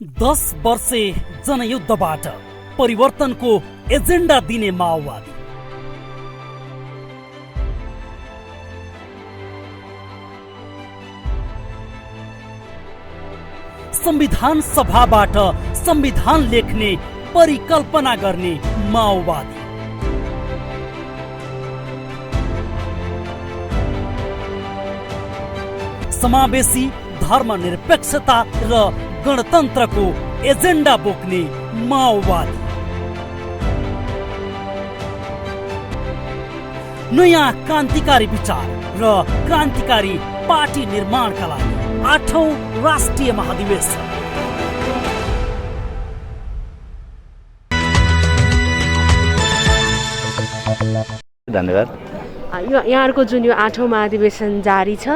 10 वर्षे जनयुद्धबाट परिवर्तनको एजेन्डा दिने माओवादी। संविधान सभाबाट संविधान लेख्ने परिकल्पना गर्ने माओवादी। समावेशी धर्मनिरपेक्षता र गणतन्त्रको एजेन्डा बोक्ने माओवादी। नयाँ क्रान्तिकारी विचार र क्रान्तिकारी पार्टी निर्माणका लागि 8औं राष्ट्रिय महाधिवेशन। धन्यवाद। यहाँहरूको जुन यो 8औं महाधिवेशन जारी छ,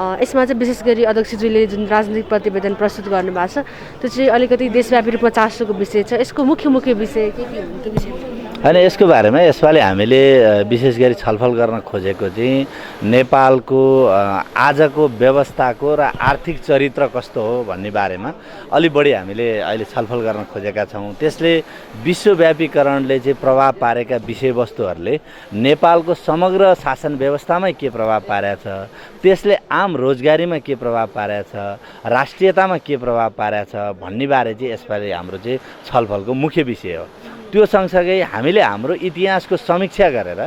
यसमा चाहिँ विशेष गरी अध्यक्षज्यूले जुन राजनीतिक प्रतिवेदन प्रस्तुत गर्नुभएको छ त्यो चाहिँ अलिकति देशव्यापी रूपमा चासोको विषय छ। यसको मुख्य विषय के हुन् त्यो विषयमा? होइन, यसको बारेमा यसपालि हामीले विशेष गरी छलफल गर्न खोजेको चाहिँ नेपालको आजको व्यवस्थाको र आर्थिक चरित्र कस्तो हो भन्ने बारेमा अलि बढी हामीले अहिले छलफल गर्न खोजेका छौँ। त्यसले विश्वव्यापीकरणले चाहिँ प्रभाव पारेका विषयवस्तुहरूले नेपालको समग्र शासन व्यवस्थामै के प्रभाव पारेको छ, त्यसले आम रोजगारीमा के प्रभाव पारेको छ, राष्ट्रियतामा के प्रभाव पारेको छ भन्ने बारे चाहिँ यसपालि हाम्रो चाहिँ छलफलको मुख्य विषय हो। त्यो सँगसँगै हामीले हाम्रो इतिहासको समीक्षा गरेर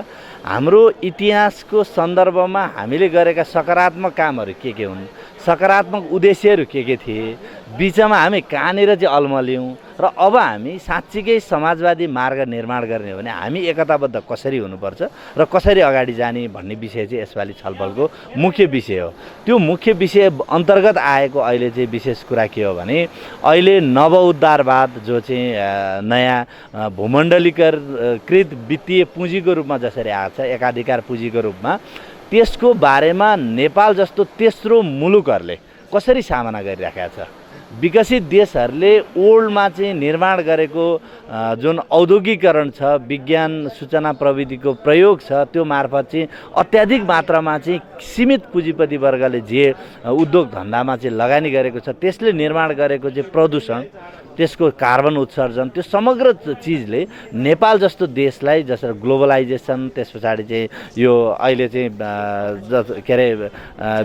हाम्रो इतिहासको सन्दर्भमा हामीले गरेका सकारात्मक कामहरू के हुन्, सकारात्मक उद्देश्यहरू के थिए, बिचमा हामी कहाँनिर चाहिँ अल्मल्यौँ र अब हामी साँच्चीकै समाजवादी मार्ग निर्माण गर्ने हो भने हामी एकताबद्ध कसरी हुनुपर्छ र कसरी अगाडि जाने भन्ने विषय चाहिँ यसपालि छलफलको मुख्य विषय हो। त्यो मुख्य विषय अन्तर्गत आएको अहिले चाहिँ विशेष कुरा के हो भने अहिले नवउद्धारवाद जो चाहिँ नयाँ भूमण्डलीकृत वित्तीय पुँजीको रूपमा जसरी आएको छ, एकाधिकार पुँजीको रूपमा, त्यसको बारेमा नेपाल जस्तो तेस्रो मुलुकहरूले कसरी सामना गरिराखेका छ। विकसित देशहरूले ओल्डमा चाहिँ निर्माण गरेको जुन औद्योगिकरण छ, विज्ञान सूचना प्रविधिको प्रयोग छ, त्यो मार्फत चाहिँ अत्याधिक मात्रामा चाहिँ सीमित पुँजीपति वर्गले जे उद्योग धन्दामा चाहिँ लगानी गरेको छ, त्यसले निर्माण गरेको चाहिँ प्रदूषण, त्यसको कार्बन उत्सर्जन, त्यो समग्र चिजले नेपाल जस्तो देशलाई जसरी ग्लोबलाइजेसन, त्यस पछाडि चाहिँ यो अहिले चाहिँ के अरे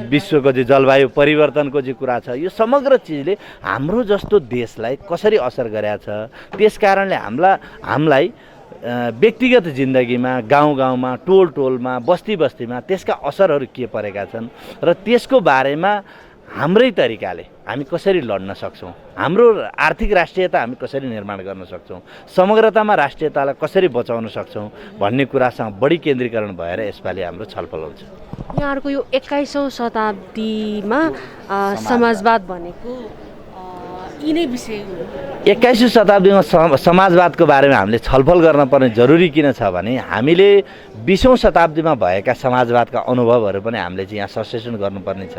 विश्वको चाहिँ जलवायु परिवर्तनको चाहिँ कुरा छ, यो समग्र चिजले हाम्रो जस्तो देशलाई कसरी असर गरेको छ। त्यस कारणले हामीलाई व्यक्तिगत जिन्दगीमा, गाउँमा, टोलमा, बस्तीमा त्यसका असरहरू के परेका छन् र त्यसको बारेमा हाम्रै तरिकाले हामी कसरी लड्न सक्छौँ, हाम्रो आर्थिक राष्ट्रियता हामी कसरी निर्माण गर्न सक्छौँ, समग्रतामा राष्ट्रियतालाई कसरी बचाउन सक्छौँ भन्ने कुरासँग बढी केन्द्रीकरण भएर यसपालि हाम्रो छलफल हुन्छ। यहाँहरूको यो 21औं शताब्दीमा समाजवाद भनेको यिनै विषय हो। 21औं शताब्दीमा समाजवादको बारेमा हामीले छलफल गर्न पर्ने जरुरी किन छ भने हामीले 20औं शताब्दीमा भएका समाजवादका अनुभवहरू पनि हामीले चाहिँ यहाँ संश्लेषण गर्नुपर्ने छ।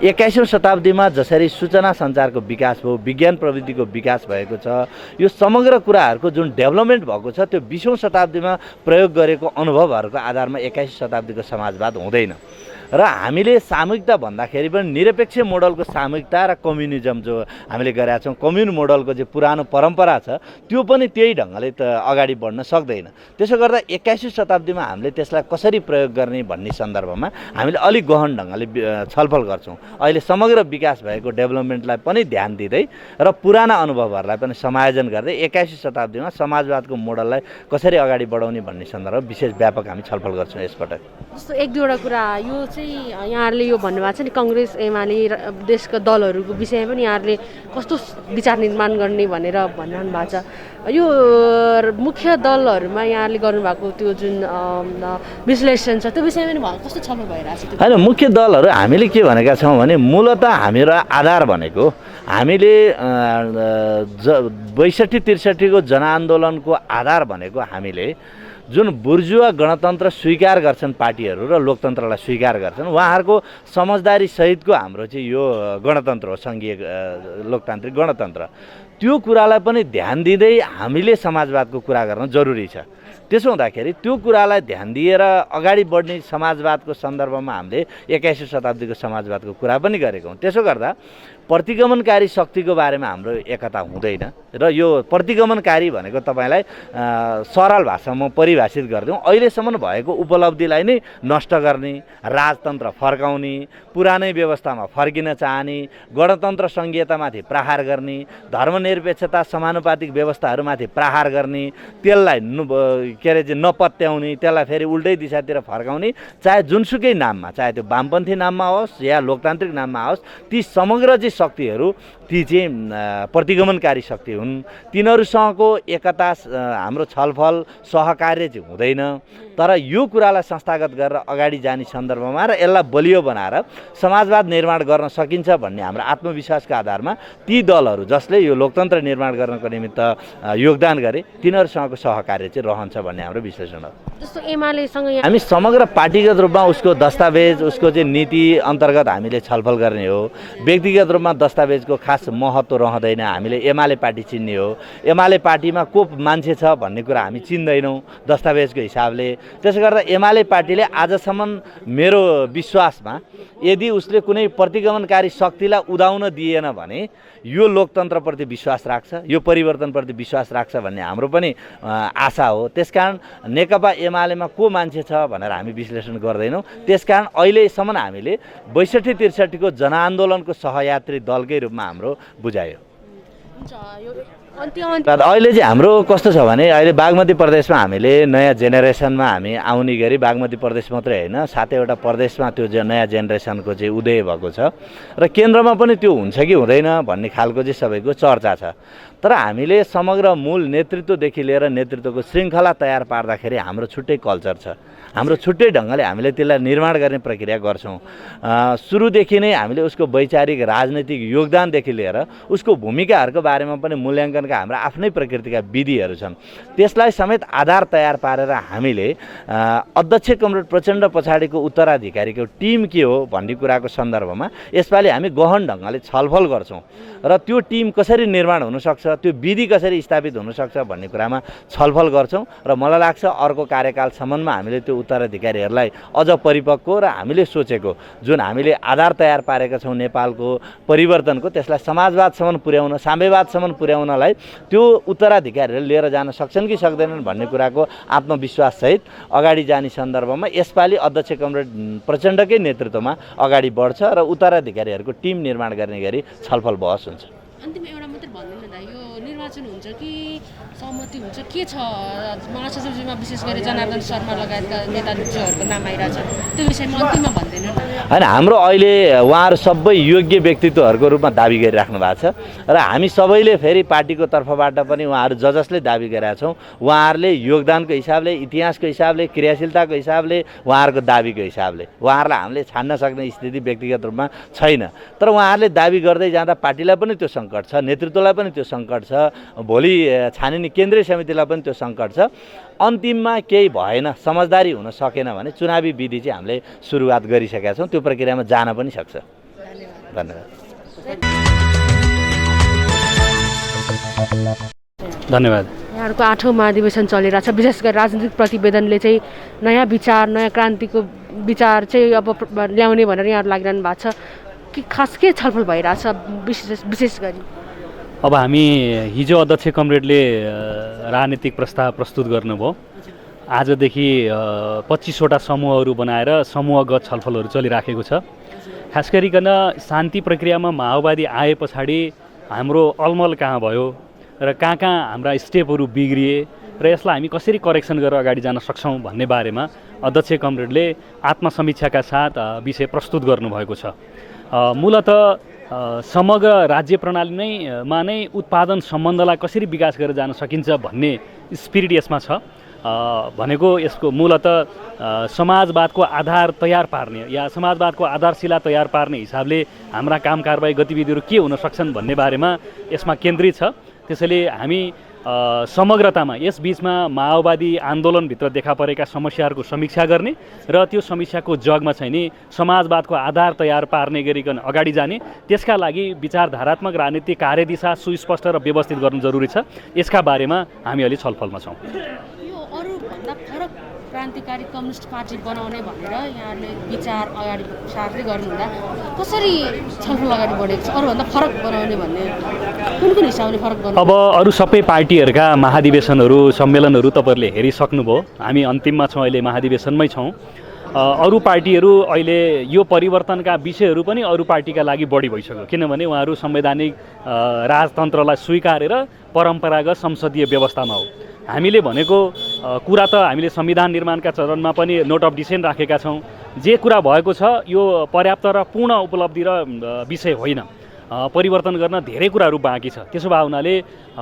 21औं शताब्दीमा जसरी सूचना सञ्चारको विकास भयो, विज्ञान प्रविधिको विकास भएको छ, यो समग्र कुराहरूको जुन डेभलपमेन्ट भएको छ त्यो 20औं शताब्दीमा प्रयोग गरेको अनुभवहरूको आधारमा 21औं शताब्दीको समाजवाद हुँदैन। र हामीले सामूहिकता भन्दाखेरि पनि निरपेक्ष मोडलको सामूहिकता र कम्युनिजम जो हामीले गरेका छौँ, कम्युन मोडलको चाहिँ पुरानो परम्परा छ, त्यो पनि त्यही ढङ्गले त अगाडि बढ्न सक्दैन। त्यसो गर्दा 21औं शताब्दीमा हामीले त्यसलाई कसरी प्रयोग गर्ने भन्ने सन्दर्भमा हामीले अलिक गहन ढङ्गले छलफल गर्छौँ। अहिले समग्र विकास भएको डेभलपमेन्टलाई पनि ध्यान दिँदै र पुराना अनुभवहरूलाई पनि समायोजन गर्दै 21औं शताब्दीमा समाजवादको मोडललाई कसरी अगाडि बढाउने भन्ने सन्दर्भमा विशेष व्यापक हामी छलफल गर्छौँ। यसपटक जस्तो एक दुईवटा कुरा यो चाहिँ यहाँहरूले यो भन्नुभएको छ नि, काङ्ग्रेस एमाले देशका दलहरूको विषयमा पनि यहाँहरूले कस्तो विचार निर्माण गर्ने भनेर भनिरहनु भएको छ। यो मुख्य दलहरूमा यहाँहरूले गर्नुभएको त्यो जुन विश्लेषण छ त्यो विषयमा कस्तो छलफल भइरहेको छ? होइन, मुख्य दलहरू हामीले के भनेका छौँ भने मूलतः हाम्रो आधार भनेको हामीले 62-63 को जनआन्दोलनको आधार भनेको हामीले जुन बुर्जुवा गणतन्त्र स्वीकार गर्छन् पार्टीहरू र लोकतन्त्रलाई स्वीकार गर्छन्, उहाँहरूको समझदारी सहितको हाम्रो चाहिँ यो गणतन्त्र हो, सङ्घीय लोकतान्त्रिक गणतन्त्र। त्यो कुरालाई पनि ध्यान दिँदै हामीले समाजवादको कुरा गर्न जरुरी छ। त्यसो हुँदाखेरि त्यो कुरालाई ध्यान दिएर अगाडि बढ्ने समाजवादको सन्दर्भमा हामीले 21औं शताब्दीको समाजवादको कुरा पनि गरेको हौँ। त्यसो गर्दा प्रतिगमनकारी शक्तिको बारेमा हाम्रो एकता हुँदैन र यो प्रतिगमनकारी भनेको तपाईँलाई सरल भाषामा परिभाषित गरिदिउँ, अहिलेसम्म भएको उपलब्धिलाई नै नष्ट गर्ने, राजतन्त्र फर्काउने, पुरानै व्यवस्थामा फर्किन चाहने, गणतन्त्र सङ्घीयतामाथि प्रहार गर्ने, धर्मनिरपेक्षता समानुपातिक व्यवस्थाहरूमाथि प्रहार गर्ने, त्यसलाई नपत्याउने, त्यसलाई फेरि उल्टै दिशातिर फर्काउने, चाहे जुनसुकै नाममा, चाहे त्यो वामपन्थी नाममा होस् या लोकतान्त्रिक नाममा होस्, ती समग्र चाहिँ शक्तिहरू ती चाहिँ प्रतिगमनकारी शक्ति हुन्। तिनीहरूसँगको एकता, हाम्रो छलफल, सहकार्य चाहिँ हुँदैन। तर यो कुरालाई संस्थागत गरेर अगाडि जाने सन्दर्भमा र यसलाई बलियो बनाएर समाजवाद निर्माण गर्न सकिन्छ भन्ने हाम्रो आत्मविश्वासका आधारमा ती दलहरू जसले यो लोकतन्त्र निर्माण गर्नको निमित्त योगदान गरे तिनीहरूसँगको सहकार्य चाहिँ रहन्छ भन्ने हाम्रो विश्लेषण हो। जस्तो एमालेसँग हामी समग्र पार्टीगत रूपमा उसको दस्तावेज, उसको चाहिँ नीति अन्तर्गत हामीले छलफल गर्ने हो। व्यक्तिगत रूपमा दस्तावेजको खास महत्त्व रहँदैन। हामीले एमाले पार्टी चिन्ने हो। एमाले पार्टीमा को मान्छे छ भन्ने कुरा हामी चिन्दैनौँ दस्तावेजको हिसाबले। त्यसो गर्दा एमाले पार्टीले आजसम्म मेरो विश्वासमा यदि उसले कुनै प्रतिगमनकारी शक्तिलाई उदाउन दिएन भने यो लोकतन्त्रप्रति विश्वास राख्छ, यो परिवर्तनप्रति विश्वास राख्छ भन्ने हाम्रो पनि आशा हो। त्यसकारण नेकपा एमालेमा को मान्छे छ भनेर हामी विश्लेषण गर्दैनौँ। त्यसकारण अहिलेसम्म हामीले 62-63 को जनआन्दोलनको सहयात्री दलकै रूपमा हाम्रो बुझायो। अहिले चाहिँ हाम्रो कस्तो छ भने अहिले बागमती प्रदेशमा हामीले नयाँ जेनेरेसनमा हामी आउने गरी बागमती प्रदेश मात्रै होइन 7वटा प्रदेशमा त्यो नयाँ जेनेरेसनको चाहिँ उदय भएको छ र केन्द्रमा पनि त्यो हुन्छ कि हुँदैन भन्ने खालको चाहिँ सबैको चर्चा छ। तर हामीले समग्र मूल नेतृत्वदेखि लिएर नेतृत्वको श्रृङ्खला तयार पार्दाखेरि हाम्रो छुट्टै कल्चर छ। हाम्रो छुट्टै ढङ्गले हामीले त्यसलाई निर्माण गर्ने प्रक्रिया गर्छौँ। सुरुदेखि नै हामीले उसको वैचारिक राजनैतिक योगदानदेखि लिएर उसको भूमिकाहरूको बारेमा पनि मूल्याङ्कनका हाम्रा आफ्नै प्रकृतिका विधिहरू छन्। त्यसलाई समेत आधार तयार पारेर हामीले अध्यक्ष कमरेड प्रचण्ड पछाडिको उत्तराधिकारीको टिम के हो भन्ने कुराको सन्दर्भमा यसपालि हामी गहन ढङ्गले छलफल गर्छौँ र त्यो टिम कसरी निर्माण हुनसक्छ, त्यो विधि कसरी स्थापित हुनसक्छ भन्ने कुरामा छलफल गर्छौँ र मलाई लाग्छ अर्को कार्यकालसम्ममा हामीले त्यो उत्तराधिकारीहरूलाई अझ परिपक्व र हामीले सोचेको जुन हामीले आधार तयार पारेका छौँ नेपालको परिवर्तनको, त्यसलाई समाजवादसम्म पुर्याउन, साम्यवादसम्म पुर्याउनलाई त्यो उत्तराधिकारीहरूले लिएर जान सक्छन् कि सक्दैनन् भन्ने कुराको आत्मविश्वाससहित अगाडि जाने सन्दर्भमा यसपालि अध्यक्ष कमरेड प्रचण्डकै नेतृत्वमा अगाडि बढ्छ र उत्तराधिकारीहरूको टिम निर्माण गर्ने गरी छलफल बहस हुन्छ। अन्तिम एउटा मात्रै भन्दैन न, यो निर्वाचन हुन्छ कि सहमति हुन्छ के छ? महासचिवमा विशेष गरी जनार्दन शर्मा लगायतका नेताहरूको नाम आइरहेछ, त्यो विषयमा अन्तिममा भन्दैन होइन। हाम्रो अहिले उहाँहरू सबै योग्य व्यक्तित्वहरूको रूपमा दाबी गरिराख्नु भएको छ र हामी सबैले फेरि पार्टीको तर्फबाट पनि उहाँहरू जसले दाबी गरेका छौँ उहाँहरूले योगदानको हिसाबले, इतिहासको हिसाबले, क्रियाशीलताको हिसाबले, उहाँहरूको दाबीको हिसाबले उहाँहरूलाई हामीले छान्न सक्ने स्थिति व्यक्तिगत रूपमा छैन। तर उहाँहरूले दाबी गर्दै जाँदा पार्टीलाई पनि त्यो सङ्कट छ, नेतृत्वलाई पनि त्यो सङ्कट छ, भोलि छानिने केन्द्रीय समितिलाई पनि त्यो सङ्कट छ। अन्तिममा केही भएन, समझदारी हुन सकेन भने चुनावी विधि चाहिँ हामीले सुरुवात गरिसकेका छौँ, त्यो प्रक्रियामा जान पनि सक्छ। धन्यवाद। धन्यवाद। यहाँहरूको 8औं महाधिवेशन चलिरहेछ। विशेष गरी राजनीतिक प्रतिवेदनले चाहिँ नयाँ विचार, नयाँ क्रान्तिको विचार चाहिँ अब ल्याउने भनेर यहाँहरू लागिरहनु भएको छ कि खास के छलफल भइरहेछ विशेष गरी? अब हामी हिजो अध्यक्ष कमरेडले राजनीतिक प्रस्ताव प्रस्तुत गर्नुभयो। आजदेखि 25वटा समूहहरू बनाएर समूहगत छलफलहरू चलिराखेको छ। खास गरिकन शान्ति प्रक्रियामा माओवादी आए पछाडि हाम्रो अलमल कहाँ भयो र कहाँ हाम्रा स्टेपहरू बिग्रिए र यसलाई हामी कसरी करेक्सन गरेर अगाडि जान सक्छौँ भन्ने बारेमा अध्यक्ष कमरेडले आत्मसमीक्षाका साथ विषय प्रस्तुत गर्नुभएको छ। मूलतः समग्र राज्य प्रणाली नै उत्पादन सम्बन्धलाई कसरी विकास गरेर जान सकिन्छ भन्ने स्पिरिट यसमा छ। भनेको यसको मूलतः समाजवादको आधार तयार पार्ने या समाजवादको आधारशिला तयार पार्ने हिसाबले हाम्रा काम कारबाही गतिविधिहरू के हुन सक्छन् भन्ने बारेमा यसमा केन्द्रित छ। त्यसैले हामी समग्रतामा यस बीचमा माओवादी आन्दोलनभित्र देखा परेका समस्याहरूको समीक्षा गर्ने र त्यो समस्याको जगमा चाहिँ नि समाजवादको आधार तयार पार्ने गरिकन अगाडि जाने, त्यसका लागि विचारधारात्मक राजनीतिक कार्यदिशा सुस्पष्ट र व्यवस्थित गर्नु जरुरी छ। यसका बारेमा हामी अहिले छलफलमा छौँ। यो अरूभन्दा फरक क्रान्तिकारी कम्युनिस्ट पार्टी बनाउने भनेर यहाँहरूले विचार अगाडि सार्दै गर्नुहुँदा कसरी छलफल अगाडि बढेको छ अरूभन्दा फरक बनाउने भन्ने कुन हिसाबले फरक बनाउने? अब अरू सबै पार्टीहरूका महाधिवेशनहरू सम्मेलनहरू तपाईँहरूले हेरिसक्नुभयो। हामी अन्तिममा छौँ, अहिले महाधिवेशनमै छौँ। अरू पार्टीहरू अहिले यो परिवर्तनका विषयहरू पनि अरू पार्टीका लागि बढी भइसक्यो, किनभने उहाँहरू संवैधानिक राजतन्त्रलाई स्वीकारेर परम्परागत संसदीय व्यवस्थामा हो। हामीले भनेको कुरा त हामीले संविधान निर्माणका चरणमा पनि नोट अफ डिसेन्ट राखेका छौँ। जे कुरा भएको छ यो पर्याप्त र पूर्ण उपलब्धि र विषय होइन। परिवर्तन गर्न धेरै कुराहरू बाँकी छ। त्यसो भए हुनाले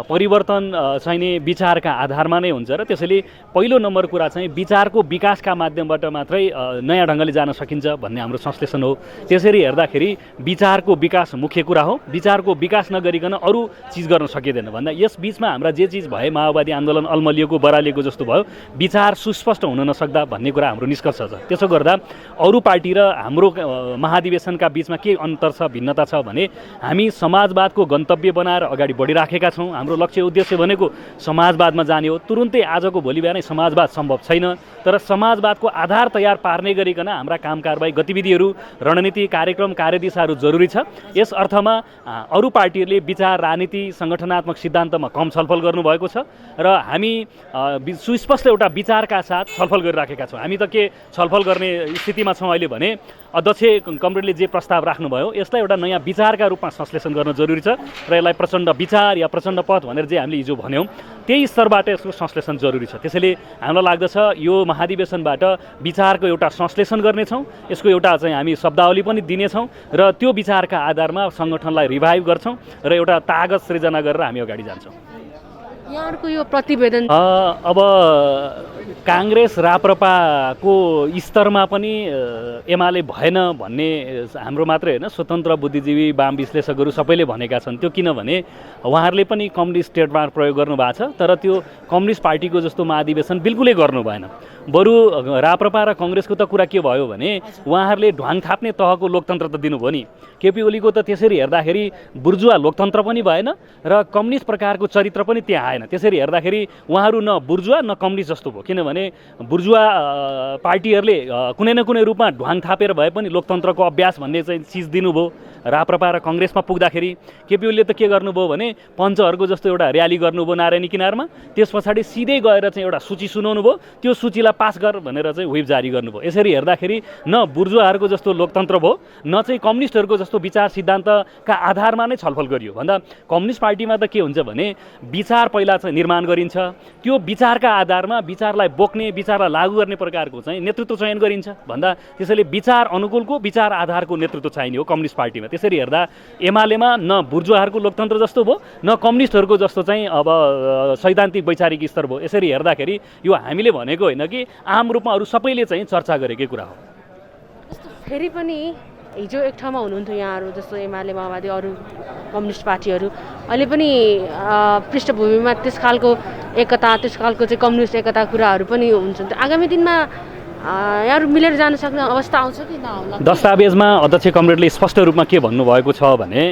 परिवर्तन चाहिँ नि विचारका आधारमा नै हुन्छ र त्यसैले पहिलो नम्बर कुरा चाहिँ विचारको विकासका माध्यमबाट मात्रै नयाँ ढङ्गले जान सकिन्छ भन्ने हाम्रो संश्लेषण हो। त्यसरी हेर्दाखेरि विचारको विकास मुख्य कुरा हो। विचारको विकास नगरिकन अरू चिज गर्न सकिँदैन भन्दा यस बिचमा हाम्रा जे चिज भए माओवादी आन्दोलन अल्मलिएको बरालिएको जस्तो भयो, विचार सुस्पष्ट हुन नसक्दा भन्ने कुरा हाम्रो निष्कर्ष छ। त्यसो गर्दा अरू पार्टी र हाम्रो महाधिवेशनका बिचमा के अन्तर छ, भिन्नता छ भने हामी समाजवादको गन्तव्य बनाएर अगाडि बढिराखेका छौँ। हाम्रो लक्ष्य उद्देश्य भनेको समाजवादमा जाने हो। तुरुन्तै आजको भोलि बिहानै समाजवाद सम्भव छैन, तर समाजवादको आधार तयार पार्ने गरिकन हाम्रा काम कारबाही गतिविधिहरू, रणनीति, कार्यक्रम, कार्यदिशाहरू जरुरी छ। यस अर्थमा अरू पार्टीहरूले विचार, राजनीति, सङ्गठनात्मक सिद्धान्तमा कम छलफल गर्नुभएको छ र हामी सुस्पष्ट एउटा विचारका साथ छलफल गरिराखेका छौँ। हामी त के छलफल गर्ने स्थितिमा छौँ अहिले भने अध्यक्ष कमरेडले जे प्रस्ताव राख्नुभयो यसलाई एउटा नयाँ विचारका रूपमा संश्लेषण गर्न जरुरी छ र यसलाई प्रचण्ड विचार या प्रचण्ड पथ भनेर जे हामीले हिजो भन्यौँ त्यही स्तरबाट यसको संश्लेषण जरुरी छ। त्यसैले हामीलाई लाग्दछ यो महाधिवेशनबाट विचारको एउटा संश्लेषण गर्नेछौँ, यसको एउटा चाहिँ हामी शब्दावली पनि दिनेछौँ र त्यो विचारका आधारमा सङ्गठनलाई रिभाइभ गर्छौँ र एउटा तागत सृजना गरेर हामी अगाडि जान्छौँ। यहाँहरूको यो प्रतिवेदन अब काङ्ग्रेस राप्रपाको स्तरमा पनि एमाले भएन भन्ने हाम्रो मात्रै होइन, स्वतन्त्र बुद्धिजीवी वाम विश्लेषकहरू सबैले भनेका छन्। त्यो किनभने उहाँहरूले पनि कम्युनिस्ट ट्रेडमार्क प्रयोग गर्नुभएको छ, तर त्यो कम्युनिस्ट पार्टीको जस्तो महाधिवेशन बिल्कुलै गर्नु भएन। बरु राप्रपा र कङ्ग्रेसको त कुरा के भयो भने उहाँहरूले ढ्वाङ थाप्ने तहको लोकतन्त्र त दिनुभयो नि। केपी ओलीको त त्यसरी हेर्दाखेरि बुर्जुवा लोकतन्त्र पनि भएन र कम्युनिस्ट प्रकारको चरित्र पनि त्यहाँ आएन। त्यसरी हेर्दाखेरि उहाँहरू न बुर्जुवा न कम्युनिस्ट जस्तो भयो, किनभने बुर्जुवा पार्टीहरूले कुनै न कुनै रूपमा ढ्वाङ थापेर भए पनि लोकतन्त्रको अभ्यास भन्ने चाहिँ चिज दिनुभयो। राप्रपा र कङ्ग्रेसमा पुग्दाखेरि केपी ओलीले त के गर्नुभयो भने पञ्चहरूको जस्तो एउटा र्याली गर्नुभयो नारायणी किनारमा, त्यस पछाडि सिधै गएर चाहिँ एउटा सूची सुनाउनु भयो, त्यो सूचीलाई पास गर भनेर चाहिँ व्हिप जारी गर्नुभयो। यसरी हेर्दाखेरि न बुर्जुवाहरूको जस्तो लोकतन्त्र भयो न चाहिँ कम्युनिस्टहरूको जस्तो विचार सिद्धान्तका आधारमा नै छलफल गरियो। भन्दा कम्युनिस्ट पार्टीमा त के हुन्छ भने विचार पहिला चाहिँ निर्माण गरिन्छ, त्यो विचारका आधारमा विचारलाई बोक्ने, विचारलाई लागू गर्ने प्रकारको चाहिँ नेतृत्व चयन गरिन्छ। भन्दा त्यसैले विचार अनुकूलको, विचार आधारको नेतृत्व चाहिने हो कम्युनिस्ट पार्टीमा। त्यसरी हेर्दा एमालेमा न बुर्जुवाहरूको लोकतन्त्र जस्तो भयो न कम्युनिस्टहरूको जस्तो चाहिँ अब सैद्धान्तिक वैचारिक स्तर भयो। यसरी हेर्दाखेरि यो हामीले भनेको होइन कि आम रूपमा अरू सबैले चाहिँ चर्चा गरेकै कुरा हो। फेरि पनि हिजो एक ठाउँमा हुनुहुन्थ्यो यहाँहरू जस्तो एमाले, माओवादी, अरू कम्युनिस्ट पार्टीहरू, अहिले पनि पृष्ठभूमिमा त्यस खालको एकता, त्यस खालको चाहिँ कम्युनिस्ट एकता कुराहरू पनि हुन्छ। आगामी दिनमा यहाँहरू मिलेर जान सक्ने अवस्था आउँछ कि नआउला? दस्तावेजमा अध्यक्ष कमरेडले स्पष्ट रूपमा के भन्नुभएको छ भने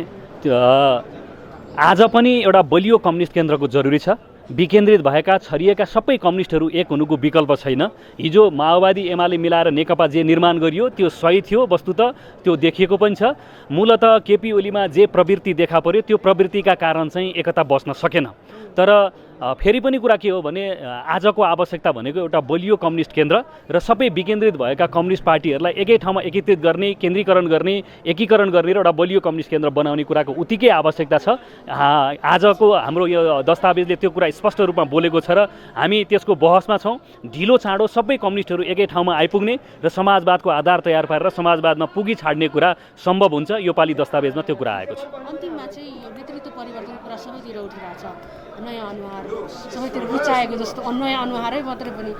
आज पनि एउटा बलियो कम्युनिस्ट केन्द्रको जरुरी छ। विकेन्द्रित भएका छरिएका सबै कम्युनिस्टहरू एक हुनुको विकल्प छैन। हिजो माओवादी एमाले मिलाएर नेकपा जे निर्माण गरियो त्यो सही थियो, वस्तुतः त्यो देखिएको पनि छ। मूलतः केपी ओलीमा जे प्रवृत्ति देखा पर्यो त्यो प्रवृत्तिका कारण चाहिँ एकता बस्न सकेन। तर फेरि पनि कुरा के हो भने आजको आवश्यकता भनेको एउटा बलियो कम्युनिस्ट केन्द्र र सबै विकेन्द्रित भएका कम्युनिस्ट पार्टीहरूलाई एकै ठाउँमा एकीकृत गर्ने, केन्द्रीकरण गर्ने, एकीकरण गर्ने र एउटा बलियो कम्युनिस्ट केन्द्र बनाउने कुराको उत्तिकै आवश्यकता छ। आजको हाम्रो यो दस्तावेजले त्यो कुरा स्पष्ट रूपमा बोलेको छ र हामी त्यसको बहसमा छौँ। ढिलो चाँडो सबै कम्युनिस्टहरू एकै ठाउँमा आइपुग्ने र समाजवादको आधार तयार पारेर समाजवादमा पुगी छाड्ने कुरा सम्भव हुन्छ। यो पालि दस्तावेजमा त्यो कुरा आएको छ। अन्तिममा चाहिँ यो नेतृत्व परिवर्तनको कुरा सबैतिर उठिरहेको छ। नयाँ अनुहार सबैतिर रुचाएको जस्तो नयाँ अनुहारै मात्रै पनि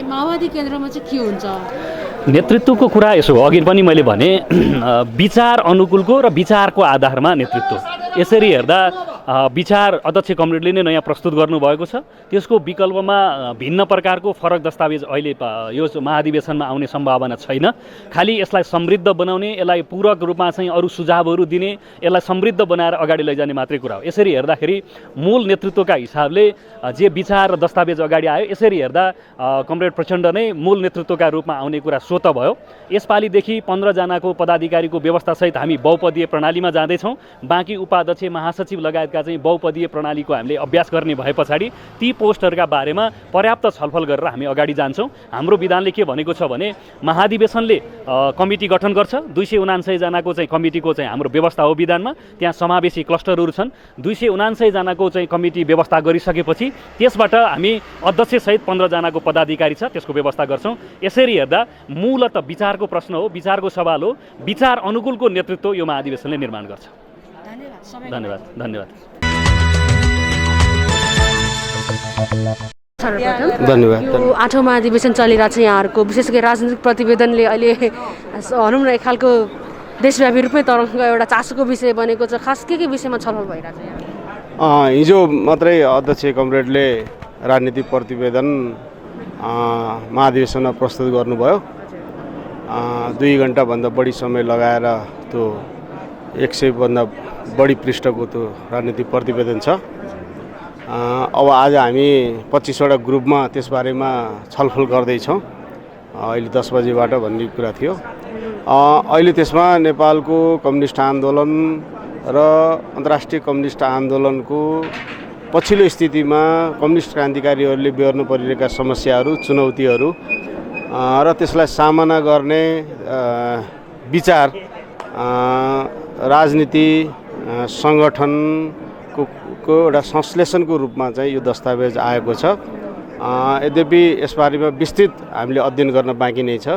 माओवादी केन्द्रमा चाहिँ के हुन्छ? नेतृत्वको कुरा यसो अघि पनि मैले भने विचार अनुकूलको र विचारको आधारमा नेतृत्व। यसरी हेर्दा विचार अध्यक्ष कमरेडले नै नयाँ प्रस्तुत गर्नुभएको छ। त्यसको विकल्पमा भिन्न प्रकारको फरक दस्तावेज अहिले यो महाधिवेशनमा आउने सम्भावना छैन। खालि यसलाई समृद्ध बनाउने, यसलाई पूरक रूपमा चाहिँ अरू सुझावहरू दिने, यसलाई समृद्ध बनाएर अगाडि लैजाने मात्रै कुरा हो। यसरी हेर्दाखेरि मूल नेतृत्वका हिसाबले जे विचार र दस्तावेज अगाडि आयो, यसरी हेर्दा कमरेड प्रचण्ड नै मूल नेतृत्वका रूपमा आउने कुरा स्वत भयो। यसपालिदेखि 15 जनाको पदाधिकारीको व्यवस्थासहित हामी बहुपदीय प्रणालीमा जाँदैछौँ। बाँकी उपाध्यक्ष, महासचिव लगायतका चाहिँ बहुपदीय प्रणालीको हामीले अभ्यास गर्ने भए पछाडि ती पोस्टहरूका बारेमा पर्याप्त छलफल गरेर हामी अगाडि जान्छौँ। हाम्रो विधानले के भनेको छ भने महाधिवेशनले कमिटी गठन गर्छ। 279 जनाको चाहिँ कमिटीको चाहिँ हाम्रो व्यवस्था हो विधानमा। त्यहाँ समावेशी क्लस्टरहरू छन्। 279 जनाको चाहिँ कमिटी व्यवस्था गरिसकेपछि त्यसबाट हामी अध्यक्षसहित 15 जनाको पदाधिकारी छ, त्यसको व्यवस्था गर्छौँ। यसरी हेर्दा मूलतः विचारको प्रश्न हो, विचारको सवाल हो। विचार अनुकूलको नेतृत्व यो महाधिवेशनले निर्माण गर्छ। धन्यवाद। धन्यवाद। धन्यवाद। यो 8औं महाधिवेशन चलिरहेको छ यहाँहरूको, विशेष गरी राजनीतिक प्रतिवेदनले अहिले भनौँ न एक खालको देशव्यापी रूपमै तरङ्ग एउटा चासोको विषय बनेको छ। खास के विषयमा छलफल भइरहेको छ यहाँ? हिजो मात्रै अध्यक्ष कमरेडले राजनीतिक प्रतिवेदन महाधिवेशनमा प्रस्तुत गर्नुभयो। 2 घन्टाभन्दा बढी समय लगाएर त्यो 100 भन्दा बढी पृष्ठको त्यो राजनीतिक प्रतिवेदन छ। अब आज हामी 25वटा ग्रुपमा त्यसबारेमा छलफल गर्दैछौँ। अहिले 10 बजेबाट भन्ने कुरा थियो। अहिले त्यसमा नेपालको कम्युनिस्ट आन्दोलन र अन्तर्राष्ट्रिय कम्युनिस्ट आन्दोलनको पछिल्लो स्थितिमा कम्युनिस्ट क्रान्तिकारीहरूले बेहोर्नु परिरहेका समस्याहरू, चुनौतीहरू र त्यसलाई सामना गर्ने विचार, राजनीति, सङ्गठनको एउटा संश्लेषणको रूपमा चाहिँ यो दस्तावेज आएको छ। यद्यपि यसबारेमा विस्तृत हामीले अध्ययन गर्न बाँकी नै छ।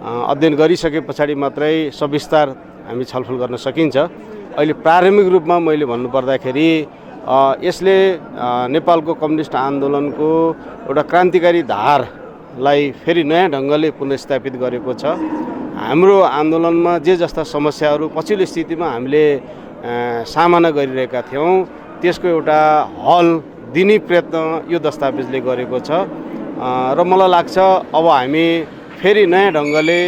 अध्ययन गरिसके पछाडि मात्रै सविस्तार हामी छलफल गर्न सकिन्छ। अहिले प्रारम्भिक रूपमा मैले भन्नुपर्दाखेरि यसले नेपालको कम्युनिस्ट आन्दोलनको एउटा क्रान्तिकारी धारलाई फेरि नयाँ ढङ्गले पुनर्स्थापित गरेको छ। हाम्रो आन्दोलनमा जे जस्ता समस्याहरू पछिल्लो स्थितिमा हामीले सामना गरिरहेका थियौँ, त्यसको एउटा हल दिने प्रयत्न यो दस्तावेजले गरेको छ। र मलाई लाग्छ अब हामी फेरि नयाँ ढङ्गले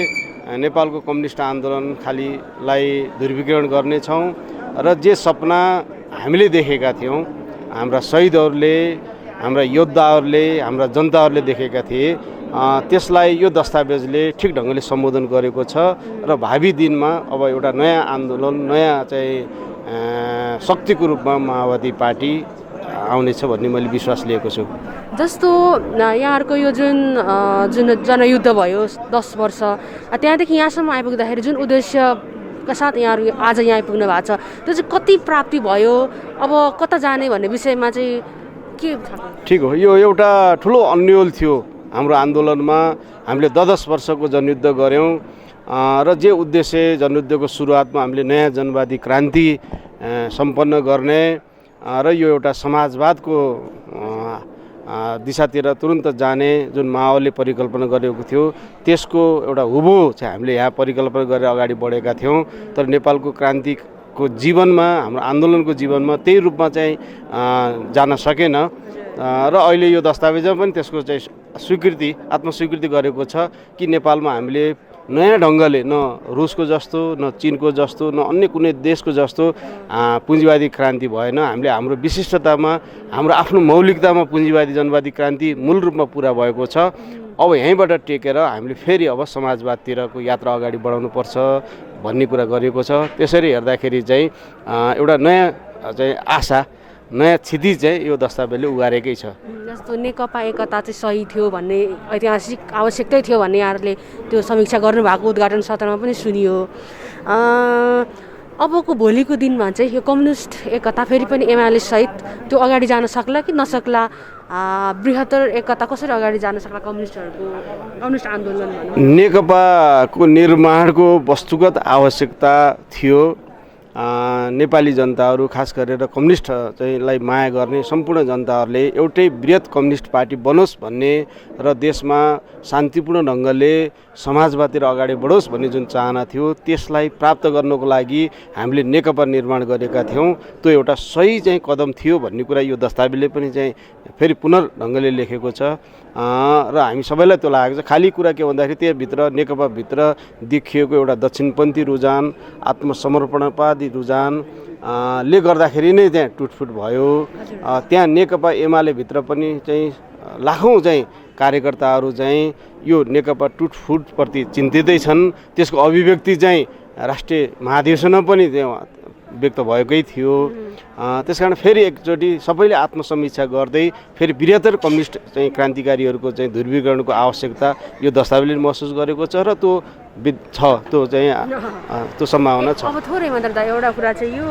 नेपालको कम्युनिस्ट आन्दोलन खालीलाई ध्रुवीकरण गर्नेछौँ र जे सपना हामीले देखेका थियौँ, हाम्रा शहीदहरूले, हाम्रा योद्धाहरूले, हाम्रा जनताहरूले देखेका थिए, त्यसलाई यो दस्तावेजले ठिक ढङ्गले सम्बोधन गरेको छ र भावी दिनमा अब एउटा नयाँ आन्दोलन, नयाँ चाहिँ शक्तिको रूपमा माओवादी पार्टी आउनेछ भन्ने मैले विश्वास लिएको छु। जस्तो यहाँहरूको यो जुन जनयुद्ध भयो 10 वर्ष, त्यहाँदेखि यहाँसम्म आइपुग्दाखेरि जुन उद्देश्यका साथ यहाँहरू आज यहाँ आइपुग्नु भएको छ, त्यो चाहिँ कति प्राप्ति भयो, अब कता जाने भन्ने विषयमा चाहिँ के ठिक हो। यो एउटा ठुलो अन्यल थियो हाम्रो आन्दोलनमा। हामीले 10 वर्षको जनयुद्ध गऱ्यौँ र जे उद्देश्य जनयुद्धको सुरुवातमा हामीले नयाँ जनवादी क्रान्ति सम्पन्न गर्ने र यो एउटा समाजवादको दिशातिर तुरुन्त जाने जुन माओवादीले परिकल्पना गरेको थियो, त्यसको एउटा हुबहु चाहिँ हामीले यहाँ परिकल्पना गरेर अगाडि बढेका थियौँ। तर नेपालको क्रान्तिको जीवनमा, हाम्रो आन्दोलनको जीवनमा त्यही रूपमा चाहिँ जान सकेन र अहिले यो दस्तावेजमा पनि त्यसको चाहिँ स्वीकृति, आत्मस्वीकृति गरेको छ कि नेपालमा हामीले नयाँ ढङ्गले न रुसको जस्तो, न चिनको जस्तो, न अन्य कुनै देशको जस्तो पुँजीवादी क्रान्ति भएन। हामीले हाम्रो विशिष्टतामा, हाम्रो आफ्नो मौलिकतामा पुँजीवादी जनवादी क्रान्ति मूल रूपमा पुरा भएको छ। अब यहीँबाट टेकेर हामीले फेरि अब समाजवादतिरको यात्रा अगाडि बढाउनुपर्छ भन्ने कुरा गरिएको छ। त्यसरी हेर्दाखेरि चाहिँ एउटा नयाँ चाहिँ आशा, नयाँ क्षितिज चाहिँ यो दस्तावेजले उगारेकै छ। जस्तो नेकपा एकता चाहिँ सही थियो भन्ने, ऐतिहासिक आवश्यकतै थियो भन्ने यहाँहरूले त्यो समीक्षा गर्नुभएको उद्घाटन सत्रमा पनि सुनियो। अबको भोलिको दिनमा चाहिँ यो कम्युनिस्ट एकता फेरि पनि एमाले सहित त्यो अगाडि जान सक्ला कि नसक्ला? बृहत्तर एकता कसरी अगाडि जान सक्ला कम्युनिस्ट आन्दोलन? नेकपाको निर्माणको वस्तुगत आवश्यकता थियो नेपाली जनताहरू खास गरेर कम्युनिस्ट चाहिँलाई माया गर्ने सम्पूर्ण जनताहरूले एउटै बृहत कम्युनिस्ट पार्टी बनोस् भन्ने र देशमा शान्तिपूर्ण ढङ्गले समाजवादतिर अगाडि बढोस् भन्ने जुन चाहना थियो त्यसलाई प्राप्त गर्नको लागि हामीले नेकपा निर्माण गरेका थियौँ। त्यो एउटा सही चाहिँ कदम थियो भन्ने कुरा यो दस्तावेजले पनि चाहिँ फेरि पुनर्ढङ्गले लेखेको छ र हामी सबैलाई त्यो लागेको छ। खाली कुरा के भन्दाखेरि त्यहाँभित्र नेकपाभित्र देखिएको एउटा दक्षिणपन्थी रुझान, आत्मसमर्पणवादी रुझान ले गर्दाखेरि नै त्यहाँ टुटफुट भयो। त्यहाँ नेकपा एमाले भित्र पनि चाहिँ लाखौँ चाहिँ कार्यकर्ताहरू चाहिँ यो नेकपा टुटफुटप्रति चिन्तितै छन्। त्यसको अभिव्यक्ति चाहिँ राष्ट्रिय महाधिवेशनमा पनि व्यक्त भएकै थियो। त्यसकारण फेरि एकचोटि सबैले आत्मसमीक्षा गर्दै फेरि बृहत्तर कम्युनिस्ट चाहिँ क्रान्तिकारीहरूको चाहिँ ध्रुवीकरणको आवश्यकता यो दस्तावेजले महसुस गरेको छ र त्यो छ, त्यो चाहिँ त्यो सम्भावना छ। अब थोरै मात्र दा एउटा कुरा चाहिँ यो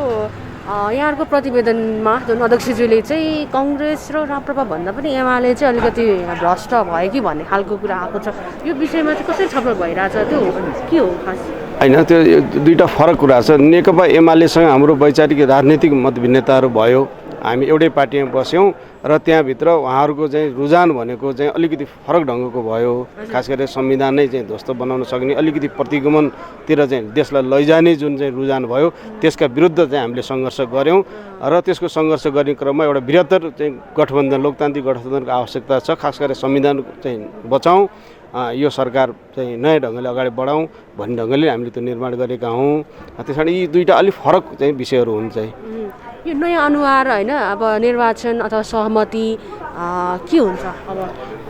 यहाँहरूको प्रतिवेदनमा जुन अध्यक्षज्यूले चाहिँ कङ्ग्रेस र राप्रपा भन्दा पनि एमाले चाहिँ अलिकति भ्रष्ट भयो कि भन्ने खालको कुरा आएको छ। यो विषयमा चाहिँ कसरी छलफल भइरहेछ, त्यो के हो खास? होइन, त्यो दुईवटा फरक कुरा छ। नेकपा एमालेसँग हाम्रो वैचारिक राजनीतिक मतभिन्नताहरू भयो। हामी एउटै पार्टीमा बस्यौँ र त्यहाँभित्र उहाँहरूको चाहिँ रुझान भनेको चाहिँ अलिकति फरक ढङ्गको भयो। खास गरेर संविधान नै चाहिँ ध्वस्त बनाउन सक्ने अलिकति प्रतिगमनतिर चाहिँ देशलाई लैजाने जुन चाहिँ रुझान भयो त्यसका विरुद्ध चाहिँ हामीले सङ्घर्ष गऱ्यौँ र त्यसको सङ्घर्ष गर्ने क्रममा एउटा बृहत्तर चाहिँ गठबन्धन, लोकतान्त्रिक गठबन्धनको आवश्यकता छ। खास गरेर संविधान चाहिँ बचाउँ, यो सरकार चाहिँ नयाँ ढङ्गले अगाडि बढाउँ भन्ने ढङ्गले हामीले त्यो निर्माण गरेका हौँ। त्यस कारण यी दुईवटा अलिक फरक चाहिँ विषयहरू हुन् चाहिँ। यो नयाँ अनुहार होइन, अब निर्वाचन अथवा सहमति के हुन्छ अब?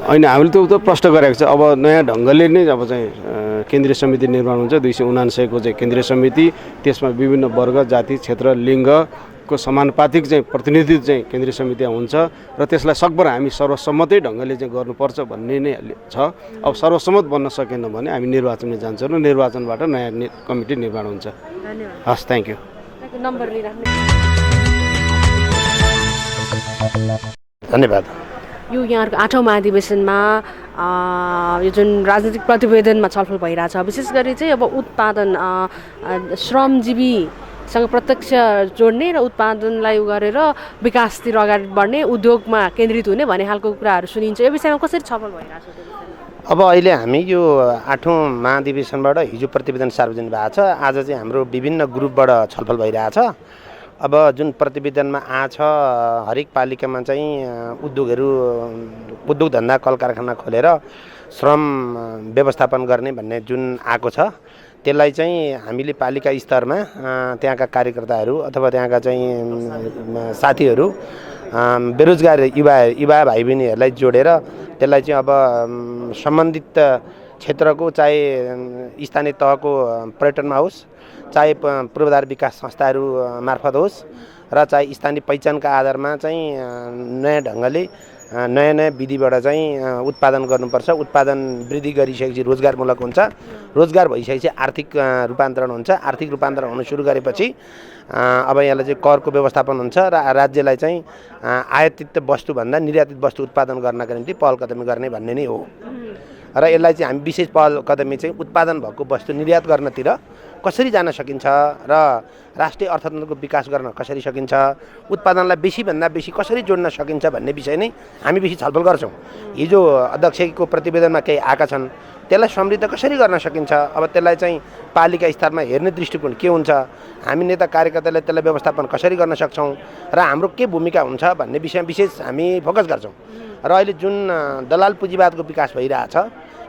होइन, हामीले त्यो प्रश्न गरेको छ। अब नयाँ ढङ्गले नै अब चाहिँ केन्द्रीय समिति निर्माण हुन्छ। 279 को चाहिँ केन्द्रीय समिति, त्यसमा विभिन्न वर्ग, जाति, क्षेत्र, लिङ्गको समानुपातिक चाहिँ प्रतिनिधित्व चाहिँ केन्द्रीय समितिमा हुन्छ र त्यसलाई सकभर हामी सर्वसम्मतै ढङ्गले चाहिँ गर्नुपर्छ भन्ने नै छ। अब सर्वसम्मत बन्न सकेन भने हामी निर्वाचनमा जान्छौँ र निर्वाचनबाट नयाँ कमिटी निर्माण हुन्छ। हस्, थ्याङ्क यू। नम्बर लिइराख्नु। धन्यवाद। यो यहाँहरूको 8औं महाधिवेशनमा यो जुन राजनीतिक प्रतिवेदनमा छलफल भइरहेछ, विशेष गरी चाहिँ अब उत्पादन श्रमजीवीसँग प्रत्यक्ष जोड्ने र उत्पादनलाई गरेर विकासतिर अगाडि बढ्ने, उद्योगमा केन्द्रित हुने भन्ने खालको कुराहरू सुनिन्छ। यो विषयमा कसरी छलफल भइरहेछ? अब अहिले हामी यो 8औं महाधिवेशनबाट हिजो प्रतिवेदन सार्वजनिक भएको छ। आज चाहिँ हाम्रो विभिन्न ग्रुपबाट छलफल भइरहेछ। अब जुन प्रतिवेदनमा आछ, हरेक पालिकामा चाहिँ उद्योग धन्दा कल कारखाना खोलेर श्रम व्यवस्थापन गर्ने भन्ने जुन आएको छ, त्यसलाई चाहिँ हामीले पालिका स्तरमा त्यहाँका कार्यकर्ताहरू अथवा त्यहाँका चाहिँ साथीहरू, बेरोजगार युवा भाइ बहिनीहरूलाई जोडेर त्यसलाई चाहिँ अब सम्बन्धित क्षेत्रको चाहे स्थानीय तहको पर्यटनमा होस्, चाहे पूर्वाधार विकास संस्थाहरू मार्फत होस् र चाहे स्थानीय पहिचानका आधारमा चाहिँ नयाँ ढङ्गले नयाँ विधिबाट चाहिँ उत्पादन गर्नुपर्छ। उत्पादन वृद्धि गरिसकेपछि रोजगारमूलक हुन्छ, रोजगार भइसकेपछि आर्थिक रूपान्तरण हुन्छ। आर्थिक रूपान्तरण हुन सुरु गरेपछि अब यहाँलाई चाहिँ करको व्यवस्थापन हुन्छ र राज्यलाई चाहिँ आयातित वस्तुभन्दा निर्यातित वस्तु उत्पादन गर्नका निम्ति पहल कदमी गर्ने भन्ने नै हो। र यसलाई चाहिँ हामी विशेष पहल कदमी चाहिँ उत्पादन भएको वस्तु निर्यात गर्नतिर कसरी जान सकिन्छ र राष्ट्रिय अर्थतन्त्रको विकास गर्न कसरी सकिन्छ, उत्पादनलाई बेसीभन्दा बेसी कसरी जोड्न सकिन्छ भन्ने विषय नै हामी बेसी छलफल गर्छौँ। हिजो अध्यक्षको प्रतिवेदनमा केही आएका छन्, त्यसलाई समृद्ध कसरी गर्न सकिन्छ, अब त्यसलाई चाहिँ पालिका स्तरमा हेर्ने दृष्टिकोण के हुन्छ, हामी नेता कार्यकर्ताले त्यसलाई व्यवस्थापन कसरी गर्न सक्छौँ र हाम्रो के भूमिका हुन्छ भन्ने विषयमा विशेष हामी फोकस गर्छौँ। र अहिले जुन दलाल पुँजीवादको विकास भइरहेछ,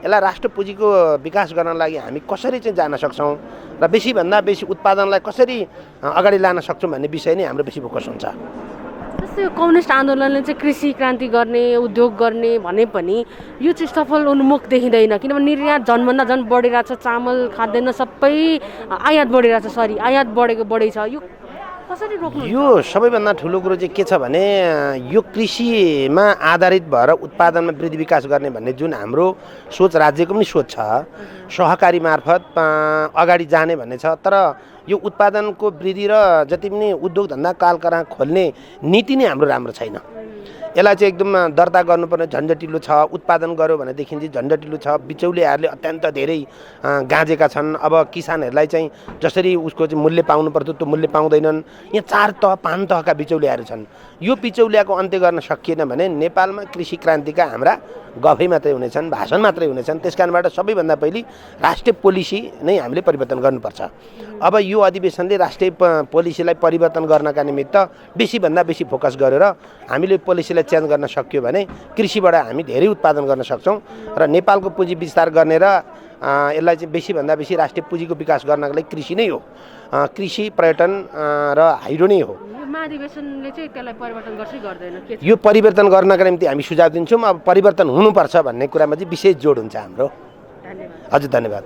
यसलाई राष्ट्र पुँजीको विकास गर्नका लागि हामी कसरी चाहिँ जान सक्छौँ र बेसीभन्दा बेसी उत्पादनलाई कसरी अगाडि लान सक्छौँ भन्ने विषय नै हाम्रो बेसी फोकस हुन्छ। जस्तै कम्युनिस्ट आन्दोलनले चाहिँ कृषि क्रान्ति गर्ने, उद्योग गर्ने भने पनि यो चाहिँ सफल उन्मुख देखिँदैन, किनभने निर्यात झन्भन्दा झन् बढिरहेछ। चामल, खाद्यान्न सबै आयात बढिरहेछ, आयात बढै छ। यो कसरी रोक्नु? यो सबैभन्दा ठुलो कुरो चाहिँ के छ भने यो कृषिमा आधारित भएर उत्पादनमा वृद्धि विकास गर्ने भन्ने जुन हाम्रो सोच, राज्यको पनि सोच छ, सहकारी मार्फत अगाडि जाने भन्ने छ। तर यो उत्पादनको वृद्धि र जति पनि उद्योग धन्दा कल कारखाना खोल्ने नीति नै हाम्रो राम्रो छैन। यसलाई चाहिँ एकदम दर्ता गर्नुपर्ने झन्झटिलो छ, उत्पादन गर्यो भनेदेखि चाहिँ झन्झटिलो छ। बिचौलियाहरूले अत्यन्त धेरै गाँजेका छन्। अब किसानहरूलाई चाहिँ जसरी उसको चाहिँ मूल्य पाउनु पर्थ्यो त्यो मूल्य पाउँदैनन्। यहाँ 4 तह 5 तहका बिचौलियाहरू छन्। यो बिचौलियाको अन्त्य गर्न सकिएन भने नेपालमा कृषि क्रान्तिका हाम्रा गफै मात्रै हुनेछन्, भाषण मात्रै हुनेछन्। त्यस कारणबाट सबैभन्दा पहिले राष्ट्रिय पोलिसी नै हामीले परिवर्तन गर्नुपर्छ। अब यो अधिवेशनले राष्ट्रिय पोलिसीलाई परिवर्तन गर्नका निमित्त बेसीभन्दा बेसी फोकस गरेर हामीले पोलिसीलाई चेन्ज गर्न सक्यो भने कृषिबाट हामी धेरै उत्पादन गर्न सक्छौँ र नेपालको पुँजी विस्तार गर्ने र यसलाई चाहिँ बेसीभन्दा बेसी राष्ट्रिय पुँजीको विकास गर्नको लागि कृषि नै हो। कृषि, पर्यटन र हाइड्रो नै हो। महाधिवेशनले चाहिँ त्यसलाई परिवर्तन गर्छ गर्दैन के छ? यो परिवर्तन गर्नका निम्ति हामी सुझाव दिन्छौँ। अब परिवर्तन हुनुपर्छ भन्ने कुरामा चाहिँ विशेष जोड हुन्छ हाम्रो। धन्यवाद। हजुर, धन्यवाद।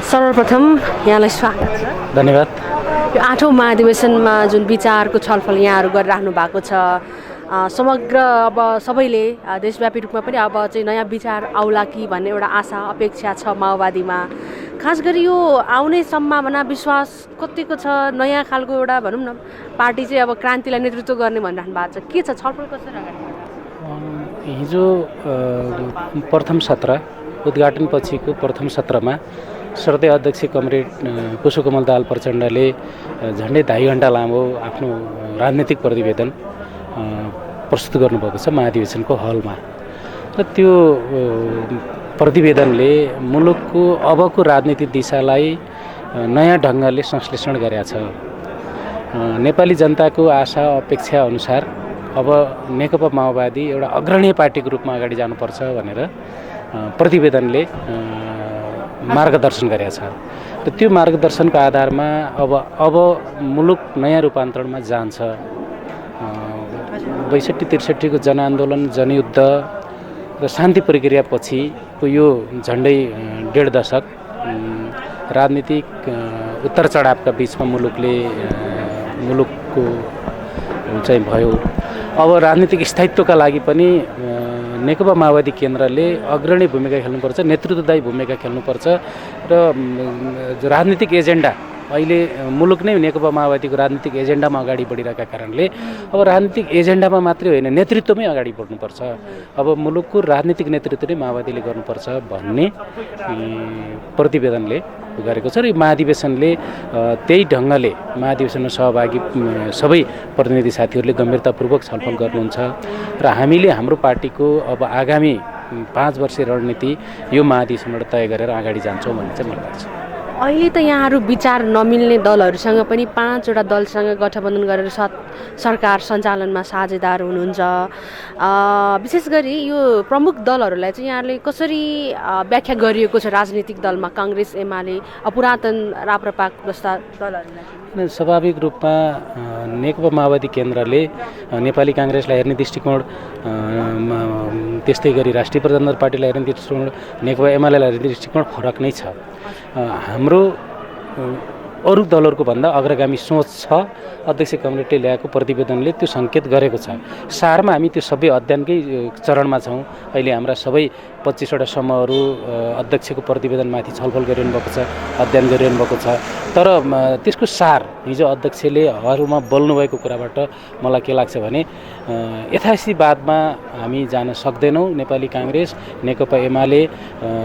सर्वप्रथम यहाँलाई स्वागत छ। धन्यवाद। यो 8औं महाधिवेशनमा जुन विचारको छलफल यहाँहरू गरिराख्नु भएको छ, समग्र अब सबैले देशव्यापी रूपमा पनि अब चाहिँ नयाँ विचार आउला कि भन्ने एउटा आशा अपेक्षा छ माओवादीमा। खास गरी यो आउने सम्भावना विश्वास कतिको छ? नयाँ खालको एउटा भनौँ न पार्टी चाहिँ अब क्रान्तिलाई नेतृत्व गर्ने भनिराख्नु भएको छ, के छ छलफल कसरी अगाडि बढ्छ? हिजो प्रथम सत्र उद्घाटन पछिको प्रथम सत्रमा श्रद्धेय अध्यक्ष कमरेड पुष्पकमल दाहाल प्रचण्डले झन्डै 2.5 घन्टा लामो आफ्नो राजनीतिक प्रतिवेदन प्रस्तुत गर्नुभएको छ महाधिवेशनको हलमा। र त्यो प्रतिवेदनले मुलुकको अबको राजनीतिक दिशालाई नयाँ ढङ्गले संश्लेषण गरेका छ। नेपाली जनताको आशा अपेक्षा अनुसार अब नेकपा माओवादी एउटा अग्रणी पार्टीको रूपमा अगाडि जानुपर्छ भनेर प्रतिवेदनले मार्गदर्शन गरेका छ। र त्यो मार्गदर्शनको आधारमा अब मुलुक नयाँ रूपान्तरणमा जान्छ। 62-63 को जनआन्दोलन, जनयुद्ध र शान्ति प्रक्रिया पछिको यो झन्डै 1.5 दशक राजनीतिक उत्तर चढावका बिचमा मुलुकको चाहिँ भयो। अब राजनीतिक स्थायित्वका लागि पनि नेकपा माओवादी केन्द्रले अग्रणी भूमिका खेल्नुपर्छ, नेतृत्वदायी भूमिका खेल्नुपर्छ। र राजनीतिक एजेन्डा अहिले मुलुक नै नेकपा माओवादीको राजनीतिक एजेन्डामा अगाडि बढिरहेका कारणले अब राजनीतिक एजेन्डामा मात्रै होइन नेतृत्वमै अगाडि बढ्नुपर्छ। अब मुलुकको राजनीतिक नेतृत्व नै माओवादीले गर्नुपर्छ भन्ने प्रतिवेदनले गरेको छ। र यो महाधिवेशनले त्यही ढङ्गले महाधिवेशनमा सहभागी सबै प्रतिनिधि साथीहरूले गम्भीरतापूर्वक छलफल गर्नुहुन्छ र हामीले हाम्रो पार्टीको अब आगामी 5 वर्षीय रणनीति यो महाधिवेशनबाट तय गरेर अगाडि जान्छौँ भन्ने चाहिँ मलाई लाग्छ। अहिले त यहाँहरू विचार नमिल्ने दलहरूसँग पनि 5वटा दलसँग गठबन्धन गरेर सरकार सञ्चालनमा साझेदार हुनुहुन्छ। विशेष गरी यो प्रमुख दलहरूलाई चाहिँ यहाँले कसरी व्याख्या गरिएको छ? राजनीतिक दलमा काङ्ग्रेस, एमाले, पुरातन राप्रपा जस्ता दलहरूलाई स्वाभाविक रूपमा नेकपा माओवादी केन्द्रले नेपाली काङ्ग्रेसलाई हेर्ने दृष्टिकोण, त्यस्तै गरी राष्ट्रिय प्रजातन्त्र पार्टीलाई हेर्ने दृष्टिकोण, नेकपा एमालेलाई हेर्ने दृष्टिकोण फरक नै छ। हाम्रो अरू दलहरूको भन्दा अग्रगामी सोच छ। अध्यक्ष कमरेडले ल्याएको प्रतिवेदनले त्यो सङ्केत गरेको छ। सारमा हामी त्यो सबै अध्ययनकै चरणमा छौँ। अहिले हाम्रा सबै 25वटा समूहहरू अध्यक्षको प्रतिवेदनमाथि छलफल गरिरहनु भएको छ, अध्ययन गरिरहनु भएको छ। तर त्यसको सार हिजो अध्यक्षले हलमा बोल्नुभएको कुराबाट मलाई के लाग्छ भने यथास्थितिवादमा हामी जान सक्दैनौँ। नेपाली काङ्ग्रेस, नेकपा एमाले,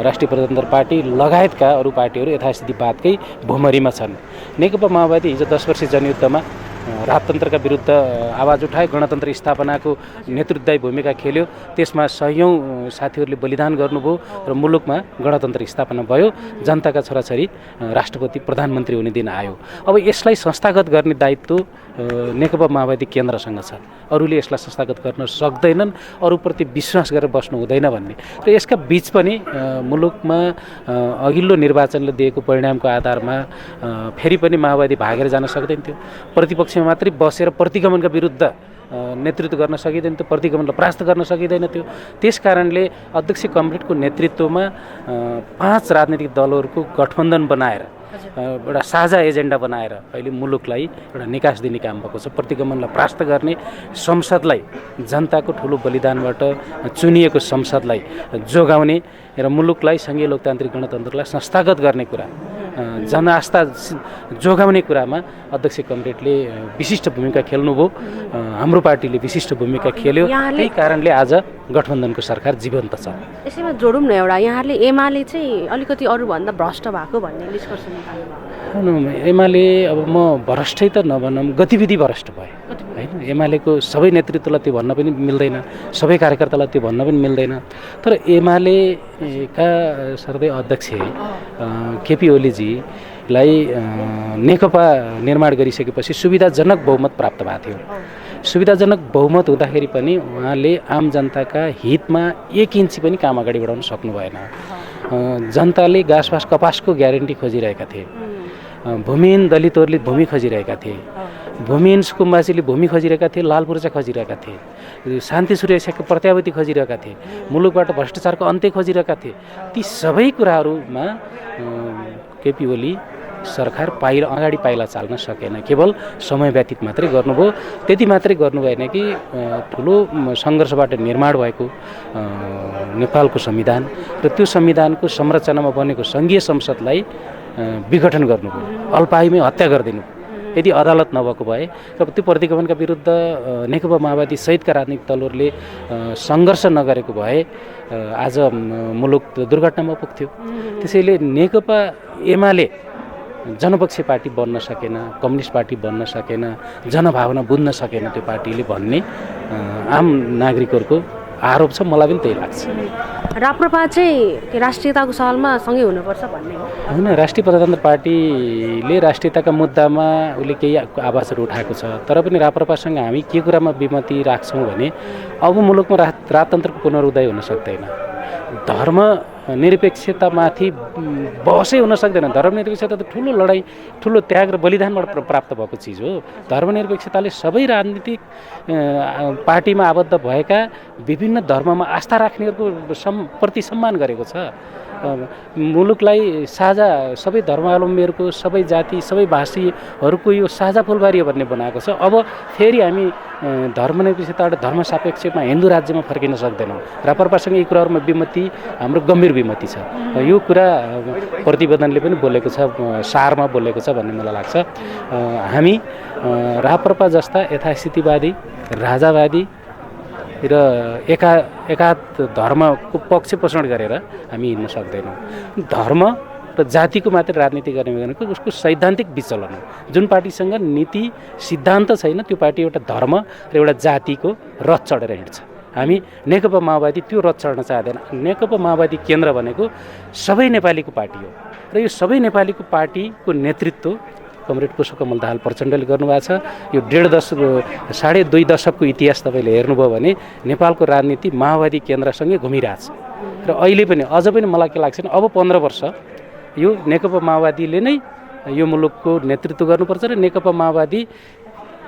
राष्ट्रिय प्रजातन्त्र पार्टी लगायतका अरू पार्टीहरू यथास्थितिवादकै भुमरीमा छन्। नेकपा माओवादी हिजो 10 वर्षीय जनयुद्धमा राजतन्त्रका विरुद्ध आवाज उठायो, गणतन्त्र स्थापनाको नेतृत्वदायी भूमिका खेल्यो। त्यसमा सयौँ साथीहरूले बलिदान गर्नुभयो र मुलुकमा गणतन्त्र स्थापना भयो। जनताका छोराछोरी राष्ट्रपति, प्रधानमन्त्री हुने दिन आयो। अब यसलाई संस्थागत गर्ने दायित्व नेकपा माओवादी केन्द्रसँग छ। अरूले यसलाई संस्थागत गर्न सक्दैनन्, अरूप्रति विश्वास गरेर बस्नु हुँदैन भन्ने। र यसका बीच पनि मुलुकमा अघिल्लो निर्वाचनले दिएको परिणामको आधारमा फेरि पनि माओवादी भागेर जान सक्दैन थियो। प्रतिपक्षमा मात्रै बसेर प्रतिगमनका विरुद्ध नेतृत्व गर्न सकिँदैन थियो, प्रतिगमनलाई परास्त गर्न सकिँदैन थियो। त्यस कारणले अध्यक्ष कमरेडको नेतृत्वमा 5 राजनीतिक दलहरूको गठबन्धन बनाएर एउटा साझा एजेन्डा बनाएर अहिले मुलुकलाई एउटा निकास दिने काम भएको छ। प्रतिगमनलाई परास्त गर्ने, संसदलाई जनताको ठुलो बलिदानबाट चुनिएको संसदलाई जोगाउने र मुलुकलाई सङ्घीय लोकतान्त्रिक गणतन्त्रलाई संस्थागत गर्ने कुरा जनआस्था जोगाउने कुरामा अध्यक्ष कमरेडले विशिष्ट भूमिका खेल्नुभयो। हाम्रो पार्टीले विशिष्ट भूमिका खेल्यो, त्यही कारणले आज गठबन्धनको सरकार जीवन्त छ। यसैमा जोडौँ न एउटा, यहाँले एमाले चाहिँ अलिकति अरूभन्दा भ्रष्ट भएको भन्ने निष्कर्ष निकाल्नु। एमाले अब म भ्रष्टै त नभनौँ, गतिविधि भ्रष्ट भयो होइन। एमालेको सबै नेतृत्वलाई त्यो भन्न पनि मिल्दैन, सबै कार्यकर्तालाई त्यो भन्न पनि मिल्दैन। तर एमालेका सर्दै अध्यक्ष केपी ओलीजीलाई नेकपा निर्माण गरिसकेपछि सुविधाजनक बहुमत प्राप्त भएको थियो। सुविधाजनक बहुमत हुँदाखेरि पनि उहाँले आम जनताका हितमा 1 इन्ची पनि काम अगाडि बढाउन सक्नु भएन। जनताले घाँसबास कपासको ग्यारेन्टी खोजिरहेका थिए, भूमिहीन दलितहरूले भूमि खोजिरहेका थिए, भूमिहीन सुकुम्बासीले भूमि खोजिरहेका थिए, लाल पूर्जा खोजिरहेका थिए, शान्ति सुरक्षाको प्रत्याभूति खोजिरहेका थिए, मुलुकबाट भ्रष्टाचारको अन्त्य खोजिरहेका थिए। ती सबै कुराहरूमा केपी ओली सरकार अगाडि पाइला चाल्न सकेन। केवल समय व्यतीत मात्रै गर्नुभयो। त्यति मात्रै गर्नु भएन कि ठुलो सङ्घर्षबाट निर्माण भएको नेपालको संविधान र त्यो संविधानको संरचनामा बनेको सङ्घीय संसदलाई विघटन गर्नुभयो, अल्पायुमै हत्या गरिदिनु। यदि अदालत नभएको भए र त्यो प्रतिगमनका विरुद्ध नेकपा माओवादी सहितका राजनीतिक दलहरूले सङ्घर्ष नगरेको भए आज मुलुक दुर्घटनामा पुग्थ्यो। त्यसैले नेकपा एमाले जनपक्षी पार्टी बन्न सकेन, कम्युनिस्ट पार्टी बन्न सकेन, जनभावना बुझ्न सकेन त्यो पार्टीले भन्ने आम नागरिकहरूको आरोप छ। मलाई पनि त्यही लाग्छ। राप्रपा चाहिँ राष्ट्रियताको सवालमा सँगै हुनुपर्छ भन्ने हो होइन। राष्ट्रिय प्रजातन्त्र पार्टीले राष्ट्रियताका मुद्दामा उसले केही आवाजहरू उठाएको छ, तर पनि राप्रपासँग हामी के कुरामा विमति राख्छौँ भने अब मुलुकमा राजतन्त्रको पुनरुदय हुन सक्दैन। धर्म निरपेक्षतामाथि बहसै हुन सक्दैन। धर्मनिरपेक्षता त ठुलो लडाइँ, ठुलो त्याग र बलिदानबाट प्राप्त भएको चिज हो। धर्मनिरपेक्षताले सबै राजनीतिक पार्टीमा आबद्ध भएका विभिन्न धर्ममा आस्था राख्नेहरूको प्रति सम्मान गरेको छ। मुलुकलाई साझा सबै धर्मावलम्बीहरूको, सबै जाति, सबै भाषीहरूको यो साझा फुलबारी भन्ने बनाएको छ। अब फेरि हामी धर्मनिरपेक्षताबाट धर्मसापेक्षमा हिन्दू राज्यमा फर्किन सक्दैनौँ। राप्रपासँग यी कुराहरूमा विमति, हाम्रो गम्भीर विमति छ। यो कुरा प्रतिवेदनले पनि बोलेको छ, सारमा बोलेको छ भन्ने मलाई लाग्छ। हामी राप्रपा जस्ता यथास्थितिवादी, राजावादी र एकाध धर्मको पक्ष पोषण गरेर हामी हिँड्न सक्दैनौँ। धर्म र जातिको मात्रै राजनीति गर्ने भनेको उसको सैद्धान्तिक विचलन हो। जुन पार्टीसँग नीति सिद्धान्त छैन त्यो पार्टी एउटा धर्म र एउटा जातिको रथ चढेर हिँड्छ। हामी नेकपा माओवादी त्यो रथ चढ्न चाहँदैन। नेकपा माओवादी केन्द्र भनेको सबै नेपालीको पार्टी हो र यो सबै नेपालीको पार्टीको नेतृत्व कमरेड पुष्पकमल दाहाल प्रचण्डले गर्नुभएको छ। यो 1.5 दशकको इतिहास तपाईँले हेर्नुभयो भने नेपालको राजनीति माओवादी केन्द्रसँगै घुमिरहेछ र अहिले पनि अझ पनि मलाई के लाग्छ भने अब 15 वर्ष यो नेकपा माओवादीले नै यो मुलुकको नेतृत्व गर्नुपर्छ र नेकपा माओवादी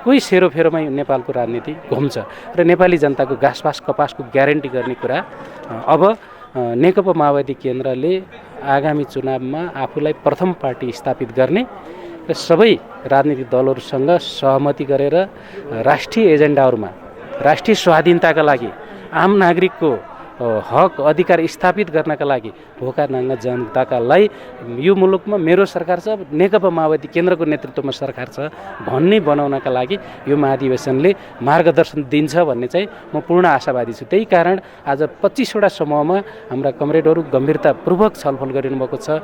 कोही सेरोफेरोमा नेपालको राजनीति घुम्छ र नेपाली जनताको घाँसबास कपासको ग्यारेन्टी गर्ने कुरा अब नेकपा माओवादी केन्द्रले आगामी चुनावमा आफूलाई प्रथम पार्टी स्थापित गर्ने र सबै राजनीतिक दलहरूसँग सहमति गरेर राष्ट्रिय एजेन्डाहरूमा राष्ट्रिय स्वाधीनताका लागि, आम नागरिकको हक अधिकार स्थापित गर्नका लागि भोका नाङ्गा जनताकालाई यो मुलुकमा मेरो सरकार छ, नेकपा माओवादी केन्द्रको नेतृत्वमा सरकार छ भन्ने बनाउनका लागि यो महाधिवेशनले मार्गदर्शन दिन्छ भन्ने चाहिँ म पूर्ण आशावादी छु। त्यही कारण आज 25वटा समूहमा हाम्रा कमरेडहरू गम्भीरतापूर्वक छलफल गरिरहनु भएको छ,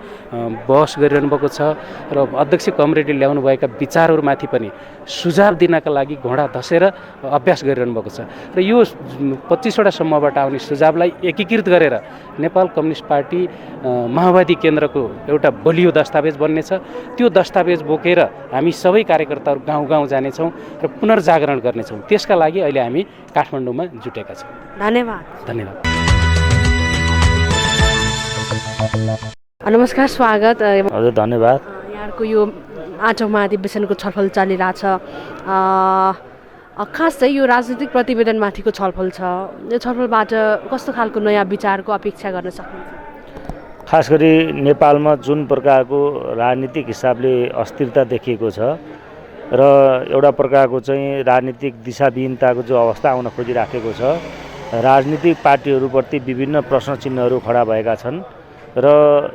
बहस गरिरहनु भएको छ र अध्यक्ष कमरेडले ल्याउनु भएका विचारहरूमाथि पनि सुझाव दिनका लागि घोडा धसेर अभ्यास गरिरहनु भएको छ र यो 25वटा समूहबाट आउने सुझावलाई एकीकृत गरेर नेपाल कम्युनिस्ट पार्टी माओवादी केन्द्रको एउटा बलियो दस्तावेज बन्नेछ। त्यो दस्तावेज बोकेर हामी सबै कार्यकर्ताहरू गाउँ गाउँ जानेछौँ र पुनर्जागरण गर्नेछौँ। त्यसका लागि अहिले हामी काठमाडौँमा जुटेका छौँ। धन्यवाद। धन्यवाद। नमस्कार, स्वागत। हजुर धन्यवाद। यहाँको यो 8औं महाधिवेशनको छलफल चलिरहेछ। खास चाहिँ यो राजनीतिक प्रतिवेदनमाथिको छलफल छ। यो छलफलबाट कस्तो खालको नयाँ विचारको अपेक्षा गर्न सक्नुहुन्छ? खास गरी नेपालमा जुन प्रकारको राजनीतिक हिसाबले अस्थिरता देखिएको छ र एउटा प्रकारको चाहिँ राजनीतिक दिशाविहीनताको जो अवस्था आउन खोजिराखेको छ, राजनीतिक पार्टीहरूप्रति विभिन्न प्रश्न चिन्हहरू खडा भएका छन् र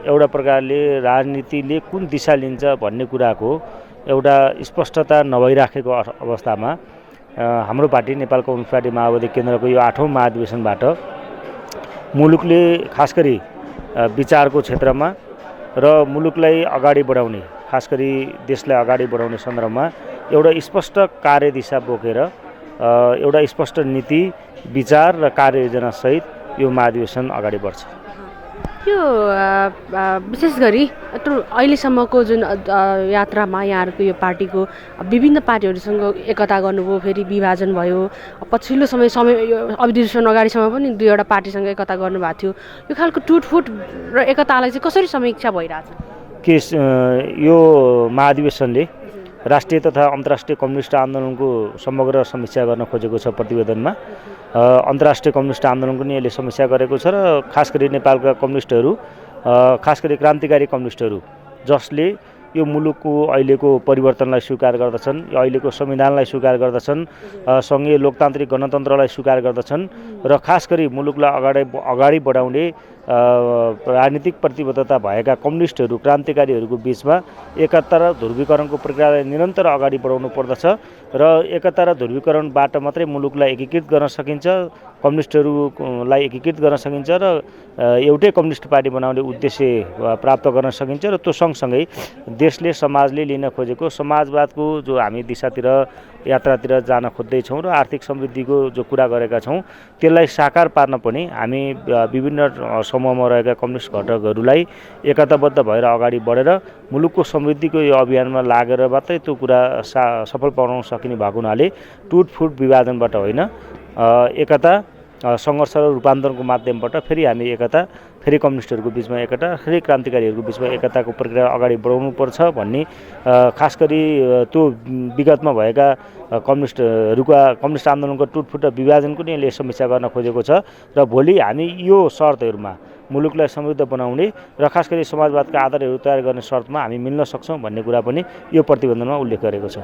एउटा प्रकारले राजनीतिले कुन दिशा लिन्छ भन्ने कुराको एउटा स्पष्टता नभइराखेको अवस्थामा हाम्रो पार्टी नेपाल कम्युनिस्ट पार्टी माओवादी केन्द्रको यो 8औं महाधिवेशनबाट मुलुकले खास गरी विचारको क्षेत्रमा र मुलुकलाई अगाडि बढाउने, खास गरी देशलाई अगाडि बढाउने सन्दर्भमा एउटा स्पष्ट कार्यदिशा बोकेर एउटा स्पष्ट नीति, विचार र कार्ययोजनासहित यो महाधिवेशन अगाडि बढ्छ। यो विशेष गरी अहिलेसम्मको जुन यात्रामा यहाँहरूको यो पार्टीको विभिन्न पार्टीहरूसँग एकता गर्नुभयो, फेरि विभाजन भयो, पछिल्लो समय यो अधिवेशन अगाडिसम्म पनि 2वटा पार्टीसँग एकता गर्नुभएको थियो। यो खालको टुटफुट र एकतालाई चाहिँ कसरी समीक्षा भइरहेछ? के यो महाधिवेशनले राष्ट्रिय तथा अन्तर्राष्ट्रिय कम्युनिस्ट आन्दोलनको समग्र समीक्षा गर्न खोजेको छ। प्रतिवेदनमा अन्तर्राष्ट्रिय कम्युनिस्ट आन्दोलनको नि यसले समीक्षा गरेको छ र खास गरी नेपालका कम्युनिस्टहरू, खास गरी क्रान्तिकारी कम्युनिस्टहरू जसले यो मुलुकको अहिलेको परिवर्तनलाई स्वीकार गर्दछन्, अहिलेको संविधानलाई स्वीकार गर्दछन्, सङ्घीय लोकतान्त्रिक गणतन्त्रलाई स्वीकार गर्दछन् र खास गरी मुलुकलाई अगाडि बढाउने राजनीतिक प्रतिबद्धता भएका कम्युनिस्टहरू, क्रान्तिकारीहरूको बिचमा एकता र ध्रुवीकरणको प्रक्रियालाई निरन्तर अगाडि बढाउनु पर्दछ र एकता र ध्रुवीकरणबाट मात्रै मुलुकलाई एकीकृत गर्न सकिन्छ, कम्युनिस्टहरूलाई एकीकृत गर्न सकिन्छ र एउटै कम्युनिस्ट पार्टी बनाउने उद्देश्य प्राप्त गर्न सकिन्छ र त्यो सँगसँगै देशले, समाजले लिन खोजेको समाजवादको जो हामी दिशातिर, यात्रातिर जान खोज्दैछौँ र आर्थिक समृद्धिको जो कुरा गरेका छौँ त्यसलाई साकार पार्न पनि हामी विभिन्न समूहमा रहेका कम्युनिस्ट घटकहरूलाई एकताबद्ध भएर अगाडि बढेर मुलुकको समृद्धिको यो अभियानमा लागेर मात्रै त्यो कुरा सफल पाउन सकिने भएको हुनाले टुटफुट विभाजनबाट होइन, एकता, सङ्घर्ष र रूपान्तरणको माध्यमबाट फेरि हामी एकता, फेरि कम्युनिस्टहरूको बिचमा एकता, फेरि क्रान्तिकारीहरूको बिचमा एकताको प्रक्रिया अगाडि बढाउनुपर्छ भन्ने खास गरी त्यो विगतमा भएका कम्युनिस्ट आन्दोलनको टुटफुट र विभाजनको नि यसले समीक्षा गर्न खोजेको छ र भोलि हामी यो शर्तहरूमा मुलुकलाई समृद्ध बनाउने र खास गरी समाजवादका आधारहरू तयार गर्ने शर्तमा हामी मिल्न सक्छौँ भन्ने कुरा पनि यो प्रतिवेदनमा उल्लेख गरेको छ।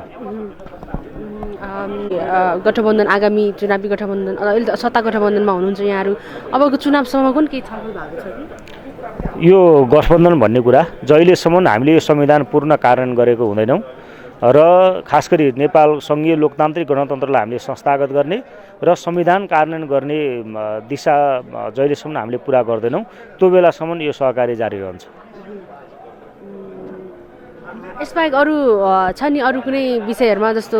गठबन्धन, आगामी चुनावी गठबन्धन, सत्ता गठबन्धनमा हुनुहुन्छ यहाँहरू, अबको चुनावसम्म पनि केही छलफल भएको छ कि? यो गठबन्धन भन्ने कुरा जहिलेसम्म हामीले यो संविधान पूर्ण कार्यान्वयन गरेको हुँदैनौँ र खास गरी नेपाल सङ्घीय लोकतान्त्रिक गणतन्त्रलाई हामीले संस्थागत गर्ने र संविधान कार्यान्वयन गर्ने दिशा जहिलेसम्म हामीले पुरा गर्दैनौँ त्यो बेलासम्म यो सहकारी जारी रहन्छ। यसबाहेक अरू छ नि अरू कुनै विषयहरूमा जस्तो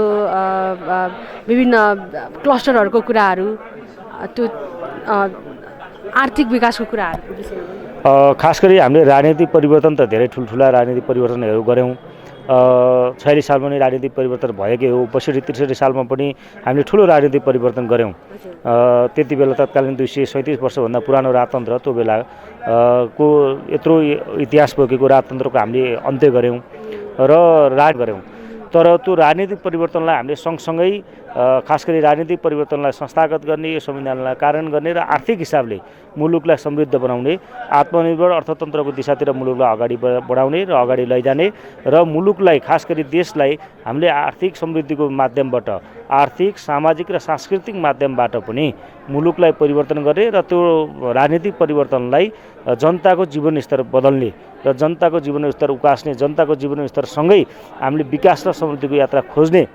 विभिन्न क्लस्टरहरूको कुराहरू, त्यो आर्थिक विकासको कुराहरूको विषयमा खास गरी हामीले राजनीतिक परिवर्तन त धेरै ठुल्ठुला राजनीतिक परिवर्तनहरू गऱ्यौँ। 46 सालमा पनि राजनीतिक परिवर्तन भएकै हो, 62-63 सालमा पनि हामीले ठुलो राजनीतिक परिवर्तन गऱ्यौँ। त्यति बेला तत्कालीन 237 वर्षभन्दा पुरानो राजतन्त्र, त्यो बेलाको यत्रो इतिहास बोकेको राजतन्त्रको हामीले अन्त्य गऱ्यौँ र राज गऱ्यौँ। तर त्यो राजनीतिक परिवर्तनलाई हामीले सँगसँगै खास गरी राजनीतिक परिवर्तनलाई संस्थागत गर्ने, यो संविधानलाई कार्यान्वयन गर्ने र आर्थिक हिसाबले मुलुकलाई समृद्ध बनाउने, आत्मनिर्भर अर्थतन्त्रको दिशातिर मुलुकलाई अगाडि बढाउने र अगाडि लैजाने र मुलुकलाई खास गरी देशलाई हामीले आर्थिक समृद्धिको माध्यमबाट, आर्थिक, सामाजिक र सांस्कृतिक माध्यमबाट पनि मुलुकलाई परिवर्तन गर्ने र त्यो राजनीतिक परिवर्तनलाई जनताको जीवनस्तर बदल्ने र जनताको जीवनस्तर उकास्ने, जनताको जीवनस्तरसँगै हामीले विकास र समृद्धिको यात्रा खोज्ने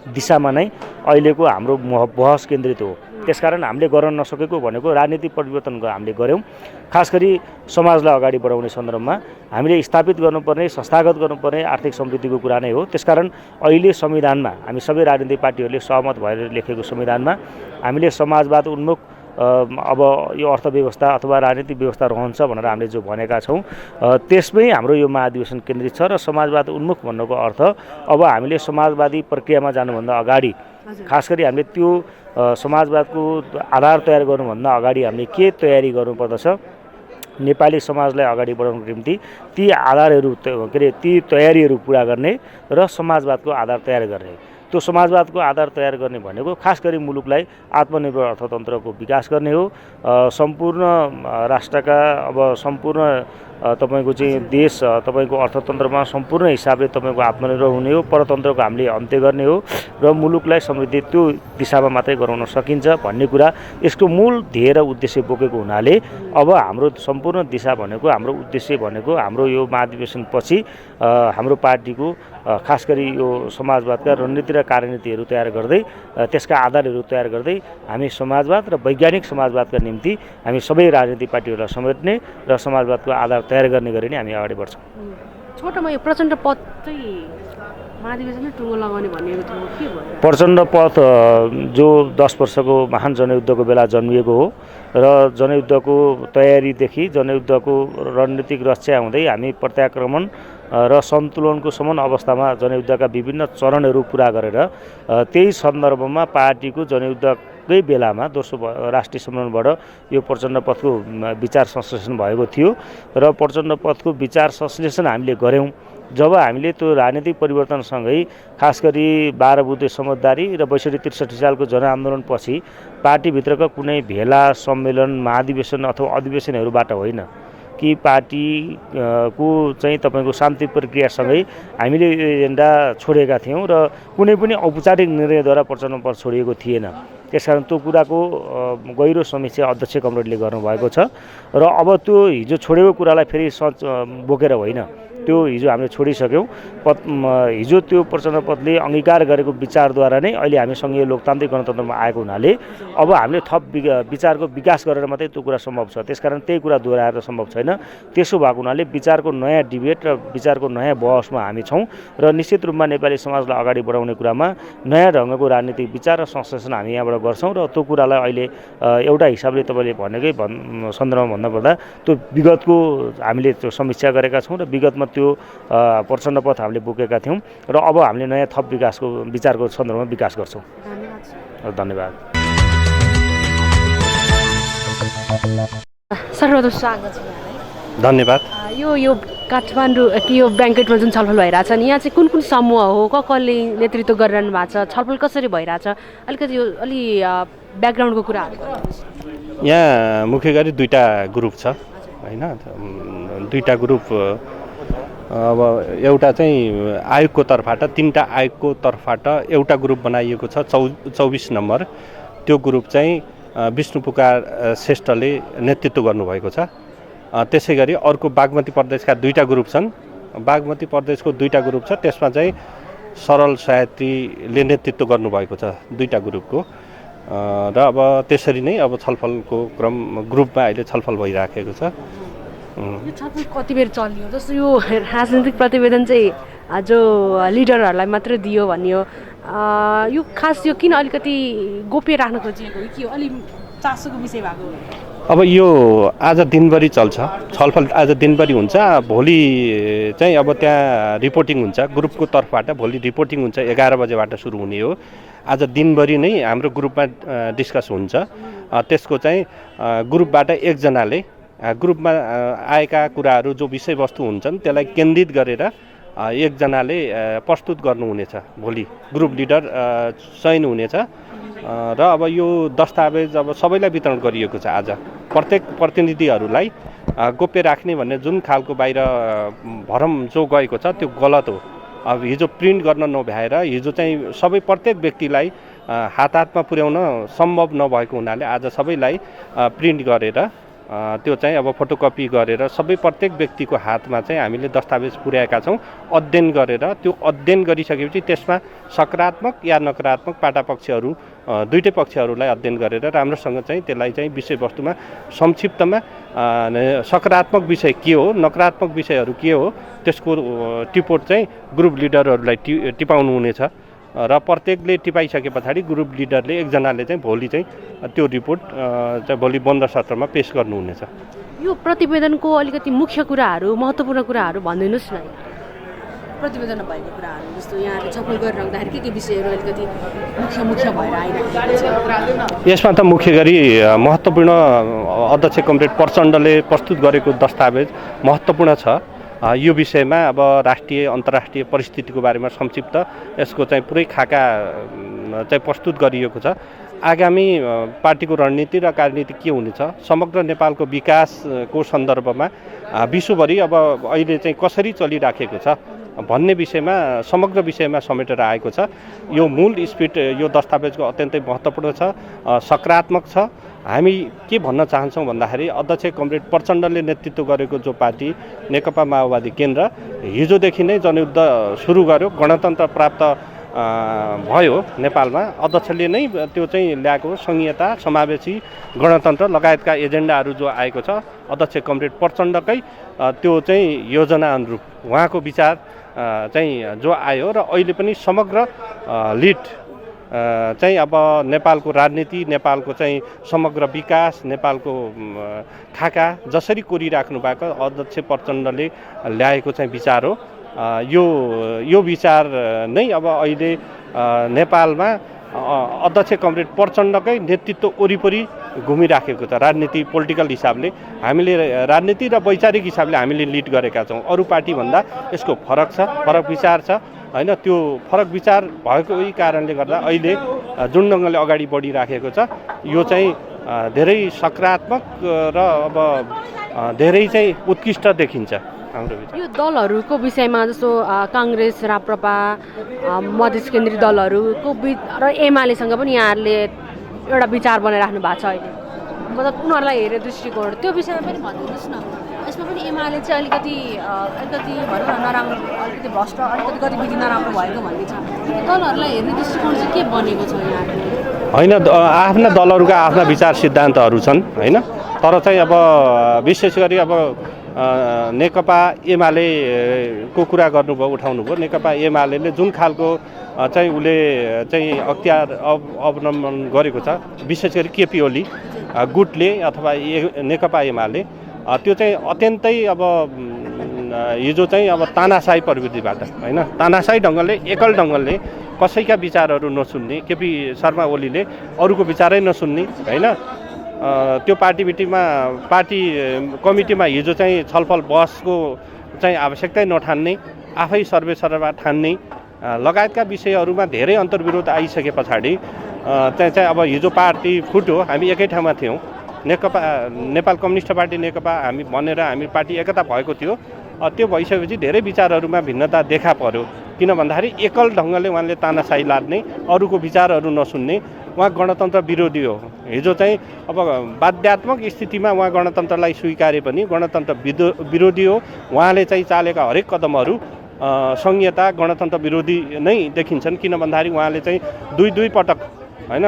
दिशामा नै अहिलेको हाम्रो बहस केन्द्रित हो। त्यसकारण हामीले गर्न नसकेको भनेको राजनीतिक परिवर्तन हामीले गऱ्यौँ। खास गरी समाजलाई अगाडि बढाउने सन्दर्भमा हामीले स्थापित गर्नुपर्ने, संस्थागत गर्नुपर्ने आर्थिक समृद्धिको कुरा नै हो। त्यसकारण अहिले संविधानमा हामी सबै राजनीतिक पार्टीहरूले सहमत भएर लेखेको संविधानमा हामीले समाजवाद उन्मुख अब यो अर्थव्यवस्था अथवा राजनीतिक व्यवस्था रहन्छ भनेर हामीले जो भनेका छौँ त्यसमै हाम्रो यो महाधिवेशन केन्द्रित छ र समाजवाद उन्मुख भन्नुको अर्थ अब हामीले समाजवादी प्रक्रियामा जानुभन्दा अगाडि खास गरी हामीले त्यो समाजवादको आधार तयार गर्नुभन्दा अगाडि हामीले के तयारी गर्नुपर्दछ, नेपाली समाजलाई अगाडि बढाउनको निम्ति ती आधारहरू ती तयारीहरू पुरा गर्ने र समाजवादको आधार तयार गर्ने। त्यो समाजवादको आधार तयार गर्ने भनेको खास गरी मुलुकलाई आत्मनिर्भर अर्थतन्त्रको विकास गर्ने हो। सम्पूर्ण राष्ट्रका अब सम्पूर्ण तपाईँको चाहिँ देश तपाईँको अर्थतन्त्रमा सम्पूर्ण हिसाबले तपाईँको आत्मनिर्भर हुने हो, परतन्त्रको हामीले अन्त्य गर्ने हो र मुलुकलाई समृद्धि त्यो दिशामा मात्रै गराउन सकिन्छ भन्ने कुरा यसको मूल ध्येय र उद्देश्य बोकेको हुनाले अब हाम्रो सम्पूर्ण दिशा भनेको, हाम्रो उद्देश्य भनेको हाम्रो यो महाधिवेशनपछि हाम्रो पार्टीको खास गरी यो समाजवादका रणनीति र कार्यनीतिहरू तयार गर्दै त्यसका आधारहरू तयार गर्दै हामी समाजवाद र वैज्ञानिक समाजवादका निम्ति हामी सबै राजनीतिक पार्टीहरूलाई समेट्ने र समाजवादको आधार तयार गर्ने गरी नै हामी अगाडि बढ्छौँ। छोटोमा यो प्रचण्ड पद चाहिँ महाधिवेशनमै टुङ्गो लगाउने भनिएको थियो, के भयो? प्रचण्ड पद जो 10 वर्षको महान जनयुद्धको बेला जन्मिएको हो र जनयुद्धको तयारीदेखि जनयुद्धको रणनीतिक रक्षा हुँदै हामी प्रत्याक्रमण र सन्तुलनको समान अवस्थामा जनयुद्धका विभिन्न चरणहरू पुरा गरेर त्यही सन्दर्भमा पार्टीको जनयुद्धकै बेलामा दोस्रो राष्ट्रिय सम्मेलनबाट यो प्रचण्ड पथको विचार संश्लेषण भएको थियो र प्रचण्ड पथको विचार संश्लेषण हामीले गऱ्यौँ। जब हामीले त्यो राजनीतिक परिवर्तनसँगै खास गरी 12 बुँदे समझदारी र 62-63 सालको जनआन्दोलनपछि पार्टीभित्रका कुनै भेला सम्मेलन महाधिवेशन अथवा अधिवेशनहरूबाट होइन कि पार्टीको चाहिँ तपाईँको शान्ति प्रक्रियासँगै हामीले एजेन्डा छोडेका थियौँ र कुनै पनि औपचारिक निर्णयद्वारा प्रचण्ड पद छोडिएको थिएन। त्यसकारण त्यो कुराको गहिरो समीक्षा अध्यक्ष कमरेडले गर्नुभएको छ र अब त्यो हिजो छोडेको कुरालाई फेरि सच बोकेर होइन, त्यो हिजो हामीले छोडिसक्यौँ। हिजो त्यो प्रचण्ड पदले अङ्गीकार गरेको विचारद्वारा नै अहिले हामी सङ्घीय लोकतान्त्रिक गणतन्त्रमा आएको हुनाले अब हामीले थप विचारको विकास गरेर मात्रै त्यो कुरा सम्भव छ। त्यसकारण त्यही कुरा दोहोऱ्याएर सम्भव छैन। त्यसो भएको हुनाले विचारको नयाँ डिबेट र विचारको नयाँ बहसमा हामी छौँ र निश्चित रूपमा नेपाली समाजलाई अगाडि बढाउने कुरामा नयाँ ढङ्गको राजनीतिक विचार र संश्लेषण हामी यहाँबाट गर्छौँ र त्यो कुरालाई अहिले एउटा हिसाबले तपाईँले भनेकै सन्दर्भमा भन्नुपर्दा त्यो विगतको हामीले त्यो समीक्षा गरेका छौँ र विगतमा त्यो प्रचण्ड पथ हामीले बोकेका थियौँ र अब हामीले नयाँ थप विकासको विचारको सन्दर्भमा विकास गर्छौँ। धन्यवाद। सर्वप्रथम स्वागत छ। धन्यवाद। यो काठमाडौँ यो ब्याङ्केटमा जुन छलफल भइरहेछ नि, यहाँ चाहिँ कुन कुन समूह हो, कसले नेतृत्व गरिरहनु भएको छ, छलफल कसरी भइरहेछ, अलिकति यो अलि ब्याकग्राउन्डको कुराहरू गर्नुहोस्। यहाँ मुख्य गरी 2टा ग्रुप छ होइन, 2टा ग्रुप। अब एउटा चाहिँ आयोगको तर्फबाट, 3टा आयोगको तर्फबाट एउटा ग्रुप बनाइएको छ 24 नम्बर। त्यो ग्रुप चाहिँ विष्णु पुकार श्रेष्ठले नेतृत्व गर्नुभएको छ। त्यसै गरी अर्को बागमती प्रदेशका 2टा ग्रुप छन्। बागमती प्रदेशको 2टा ग्रुप छ, त्यसमा चाहिँ सरल सायत्रीले नेतृत्व गर्नुभएको छ 2टा ग्रुपको। र अब त्यसरी नै अब छलफलको क्रम ग्रुपमा अहिले छलफल भइराखेको छ। यो छलफल कति बेर चल्यो? जस्तो यो राजनीतिक प्रतिवेदन चाहिँ जो लिडरहरूलाई मात्रै दियो भनियो, यो खास यो किन अलिकति गोप्य राख्न खोजिएको कि अलि चासोको विषय भएको? अब यो आज दिनभरि चल्छ छलफल, आज दिनभरि हुन्छ। भोलि चाहिँ अब त्यहाँ रिपोर्टिङ हुन्छ ग्रुपको तर्फबाट, भोलि रिपोर्टिङ हुन्छ 11 बजेबाट सुरु हुने हो। आज दिनभरि नै हाम्रो ग्रुपमा डिस्कस हुन्छ। त्यसको चाहिँ ग्रुपबाट एकजनाले ग्रुपमा आएका कुराहरू जो विषयवस्तु हुन्छन् त्यसलाई केन्द्रित गरेर एकजनाले प्रस्तुत गर्नुहुनेछ। भोलि ग्रुप लिडर चयन हुनेछ र अब यो दस्तावेज अब सबैलाई वितरण गरिएको छ। आज प्रत्येक प्रतिनिधिहरूलाई गोप्य राख्ने भन्ने जुन खालको बाहिर भरम जो गएको छ त्यो गलत हो। अब हिजो प्रिन्ट गर्न नभ्याएर हिजो चाहिँ सबै प्रत्येक व्यक्तिलाई हातमा पुर्याउन सम्भव नभएको हुनाले आज सबैलाई प्रिन्ट गरेर त्यो चाहिँ अब फोटोकपी गरेर सबै प्रत्येक व्यक्तिको हातमा चाहिँ हामीले दस्तावेज पुर्याएका छौँ। अध्ययन गरेर त्यो अध्ययन गरिसकेपछि त्यसमा सकारात्मक या नकारात्मक पाटापक्षहरू दुईटै पक्षहरूलाई अध्ययन गरेर राम्रोसँग चाहिँ त्यसलाई चाहिँ विषयवस्तुमा संक्षिप्तमा सकारात्मक विषय के हो, नकारात्मक विषयहरू के हो, त्यसको टिपोट चाहिँ ग्रुप लिडरहरूलाई टिपाउनु हुनेछ र प्रत्येकले टिपाइसके पछाडि ग्रुप लिडरले एकजनाले चाहिँ भोलि चाहिँ त्यो रिपोर्ट चाहिँ भोलि बन्द सत्रमा पेश गर्नुहुनेछ। यो प्रतिवेदनको अलिकति मुख्य कुराहरू, महत्त्वपूर्ण कुराहरू भनिदिनुहोस् न। प्रतिवेदनमा भएको कुराहरू जस्तो यहाँले छलफल गरिराख्दाखेरि के विषयहरू अलिकति मुख्य भएर आइरहेको छ? यसमा त मुख्य गरी महत्त्वपूर्ण अध्यक्ष कमरेड प्रचण्डले प्रस्तुत गरेको दस्तावेज महत्त्वपूर्ण छ। यो विषयमा अब राष्ट्रिय अन्तर्राष्ट्रिय परिस्थितिको बारेमा संक्षिप्त यसको चाहिँ पुरै खाका चाहिँ प्रस्तुत गरिएको छ। आगामी पार्टीको रणनीति र कार्यनीति के हुनेछ, समग्र नेपालको विकासको सन्दर्भमा विश्वभरि अब अहिले चाहिँ कसरी चलिराखेको छ भन्ने विषयमा समग्र विषयमा समेटेर आएको छ। यो मूल स्पिरिट यो दस्तावेजको अत्यन्तै महत्त्वपूर्ण छ, सकारात्मक छ। हामी के भन्न चाहन्छौँ भन्दाखेरि अध्यक्ष कमरेड प्रचण्डले नेतृत्व गरेको जो पार्टी नेकपा माओवादी केन्द्र हिजोदेखि नै जनयुद्ध सुरु गर्यो, गणतन्त्र प्राप्त भयो नेपालमा। अध्यक्षले नै त्यो चाहिँ ल्याएको संहिता, समावेशी गणतन्त्र लगायतका एजेन्डाहरू जो आएको छ अध्यक्ष कमरेड प्रचण्डकै त्यो चाहिँ योजना अनुरूप उहाँको विचार चाहिँ जो आयो र अहिले पनि समग्र लिड चाहिँ अब नेपालको राजनीति, नेपालको चाहिँ समग्र विकास, नेपालको खाका जसरी कोरिराख्नु भएको अध्यक्ष प्रचण्डले ल्याएको चाहिँ विचार हो। यो विचार नै अब अहिले नेपालमा अध्यक्ष कमरेड प्रचण्डकै नेतृत्व वरिपरि घुमिराखेको छ। राजनीति पोलिटिकल हिसाबले हामीले राजनीति र वैचारिक हिसाबले हामीले लिड गरेका छौँ। अरू पार्टीभन्दा यसको फरक छ, फरक विचार छ होइन। त्यो फरक विचार भएको यही कारणले गर्दा अहिले जुन ढङ्गले अगाडि बढिराखेको छ यो चाहिँ धेरै सकारात्मक र अब धेरै चाहिँ उत्कृष्ट देखिन्छ हाम्रो विचार। यो दलहरूको विषयमा जस्तो काङ्ग्रेस, राप्रपा, मधेस केन्द्रीय दलहरूको र एमालेसँग पनि यहाँहरूले एउटा विचार बनाइराख्नु भएको छ अहिले, मतलब उनीहरूलाई हेरेर दृष्टिकोण, त्यो विषयमा पनि भनिदिनुहोस् न। यसमा पनि एमाले चाहिँ अलिकति भनौँ न नराम्रो, अलिकति भ्रष्ट, अलिकति गतिविधि नराम्रो भएको भन्ने छ। दलहरूलाई हेर्ने दृष्टिकोण चाहिँ के बनेको छ यहाँको? होइन, आफ्ना दलहरूका आफ्ना विचार सिद्धान्तहरू छन् होइन। तर चाहिँ अब विशेष गरी अब नेकपा एमालेको कुरा गर्नुभयो, उठाउनुभयो। नेकपा एमाले जुन खालको चाहिँ उसले चाहिँ अख्तियार अवलम्बन गरेको छ, विशेष गरी केपी ओली गुटले अथवा नेकपा एमाले, त्यो चाहिँ अत्यन्तै अब हिजो चाहिँ अब तानाशाही प्रवृत्तिबाट होइन, तानाशाही ढङ्गले, एकल ढङ्गले कसैका विचारहरू नसुन्ने, केपी शर्मा ओलीले अरूको विचारै नसुन्ने होइन। त्यो पार्टी कमिटीमा हिजो चाहिँ छलफल बहसको चाहिँ आवश्यकता नठान्ने, आफै सर्वेसर्वा ठान्ने लगायतका विषयहरूमा धेरै अन्तर्विरोध आइसके पछाडि चाहिँ अब हिजो पार्टी फुट्यो। हामी एकै ठाउँमा थियौँ, नेपाल कम्युनिस्ट पार्टी नेकपा हामी भनेर हामी पार्टी एकता भएको थियो। त्यो भइसकेपछि धेरै विचारहरूमा भिन्नता देखा पर्यो। किन भन्दाखेरि एकल ढङ्गले उहाँले तानाशाही लाद्ने, अरूको विचारहरू नसुन्ने, उहाँ गणतन्त्र विरोधी हो। हिजो चाहिँ अब बाध्यात्मक स्थितिमा उहाँ गणतन्त्रलाई स्वीकारे पनि गणतन्त्र विरोधी हो। उहाँले चाहिँ चालेका हरेक कदमहरू संहिता गणतन्त्र विरोधी नै देखिन्छन्। किन भन्दाखेरि उहाँले चाहिँ दुई पटक होइन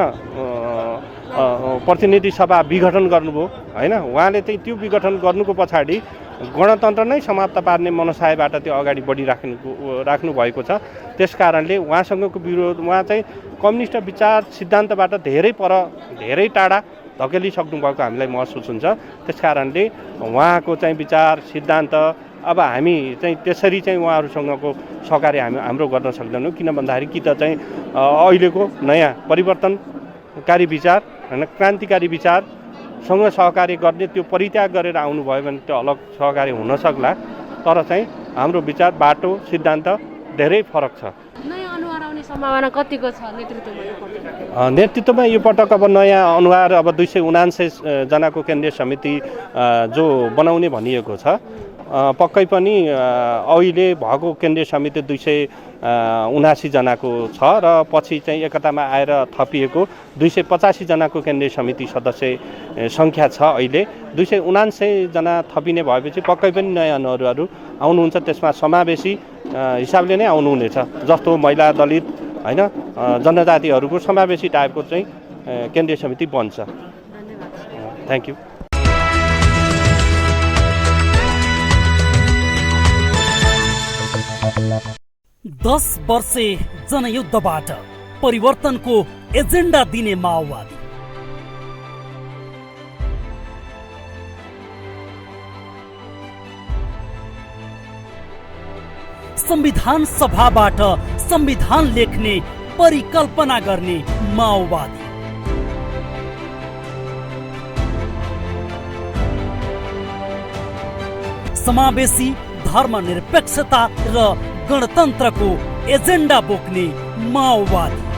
प्रतिनिधि सभा विघटन गर्नुभयो होइन। उहाँले चाहिँ त्यो विघटन गर्नुको पछाडि गणतन्त्र नै समाप्त पार्ने मनसायबाट त्यो अगाडि राख्नु भएको छ। त्यस कारणले उहाँसँगको विरोध, उहाँ चाहिँ कम्युनिस्ट विचार सिद्धान्तबाट धेरै पर, धेरै टाढा धकेलिसक्नु भएको हामीलाई महसुस हुन्छ। त्यस कारणले उहाँको चाहिँ विचार सिद्धान्त अब हामी चाहिँ त्यसरी चाहिँ उहाँहरूसँगको सहकार्य हाम्रो गर्न सक्दैनौँ। किन भन्दाखेरि कि त चाहिँ अहिलेको नयाँ परिवर्तनकारी विचार होइन, क्रान्तिकारी विचारसँग सहकार्य गर्ने, त्यो परित्याग गरेर आउनुभयो भने त्यो अलग सहकार्य हुन सक्ला। तर चाहिँ हाम्रो विचार, बाटो, सिद्धान्त धेरै फरक छ। नयाँ अनुहार आउने सम्भावना कतिको छ नेतृत्वमा? नेतृत्वमा यो पटक अब नयाँ अनुहार अब 279 जनाको केन्द्रीय समिति जो बनाउने भनिएको छ। पक्कै पनि अहिले भएको केन्द्रीय समिति 279 जनाको छ र पछि चाहिँ एकतामा आएर थपिएको 285 जनाको केन्द्रीय समिति सदस्य सङ्ख्या छ। अहिले 279 जना थपिने भएपछि पक्कै पनि नयाँ अनुहारहरू आउनुहुन्छ। त्यसमा समावेशी हिसाबले नै आउनुहुनेछ, जस्तो महिला, दलित होइन, जनजातिहरूको समावेशी टाइपको चाहिँ केन्द्रीय समिति बन्छ। Thank you. दस वर्षे जनयुद्धबाट परिवर्तनको एजेन्डा दिने माओवादी, संविधान सभाबाट संविधान लेख्ने परिकल्पना गर्ने माओवादी, समावेशी धर्मनिरपेक्षता र गणतन्त्रको एजेन्डा बोक्ने माओवादी।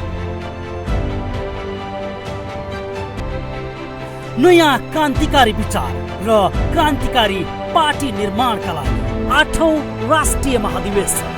नयाँ क्रान्तिकारी विचार र क्रान्तिकारी पार्टी निर्माणका लागि 8औं राष्ट्रिय महाधिवेशन